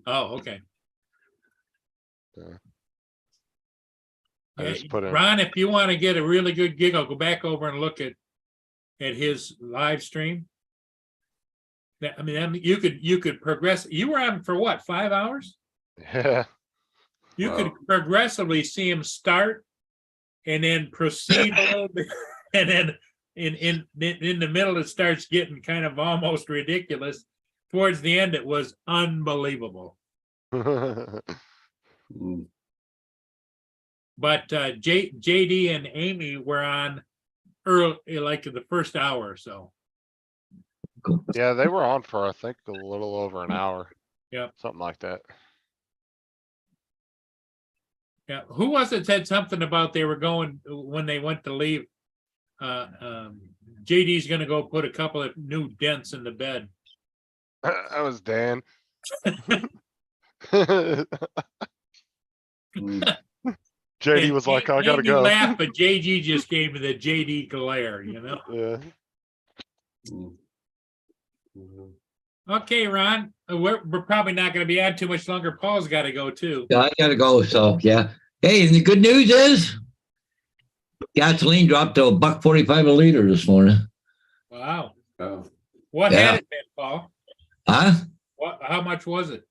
Oh, okay. I Yeah, just put in. Ron, if you want to get a really good giggle, go back over and look at his live stream. I mean, you could progress. You were on for what, 5 hours? Yeah. You Wow. could progressively see him start and then proceed a little bit, and then in the middle it starts getting kind of almost ridiculous. Towards the end, it was unbelievable. mm, But JD and Amy were on early, like the first hour or so. Yeah, they were on for, I think, a little over an hour. Yep. Something like that. Yeah, who was it said something about they were going when they went to leave? JD's gonna go put a couple of new dents in the bed. That was Dan. mm. JD And was like, I gotta Amy go. laughed, but JG just gave me the JD glare, you know? Yeah. Mm. Mhm. Okay, Ron, we're probably not gonna be on too much longer. Paul's gotta go too. Yeah, I gotta go. So yeah. Hey, and the good news is gasoline dropped to $1.45 a liter this morning. Wow. Oh, What Yeah. had it been, Paul? Huh? How much was it?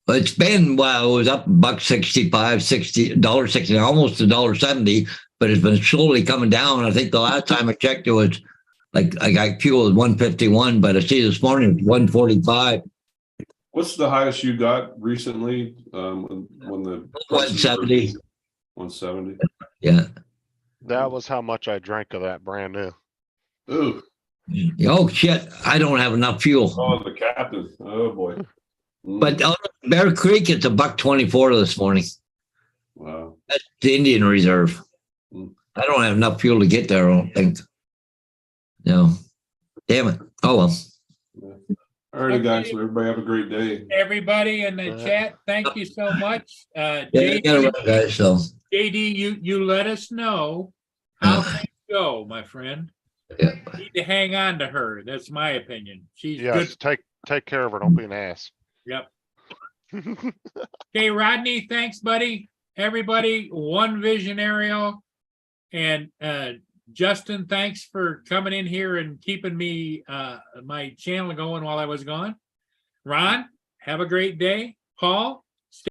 Well, it's been, well, it was up $1.65, $60, almost $1.70, but it's been slowly coming down. I think the last time I checked, it was like I got fuel at 151, but I see this morning it's 145. what's the highest you got recently? When the 170. 170. Yeah. That was how much I drank of that brand new. Ooh, Oh shit! I don't have enough fuel. oh, the captain. Oh boy. Mm, But Bear Creek, it's $1.24 this morning. wow. That's the Indian Reserve. Mm. I don't have enough fuel to get there. I don't think. No. Damn it. Oh well. All right, guys. So everybody have a great day. Everybody in the chat, thank you so much. Yeah, I gotta run, guys. So JD, you let us know how things go, my friend. yeah. You need to hang on to her. That's my opinion. She's Yes, good. take care of her. Don't be an ass. Yep. Okay, Rodney, thanks, buddy. Everybody, One Visionarial, and Justin, thanks for coming in here and keeping me my channel going while I was gone. Ron, have a great day. Paul,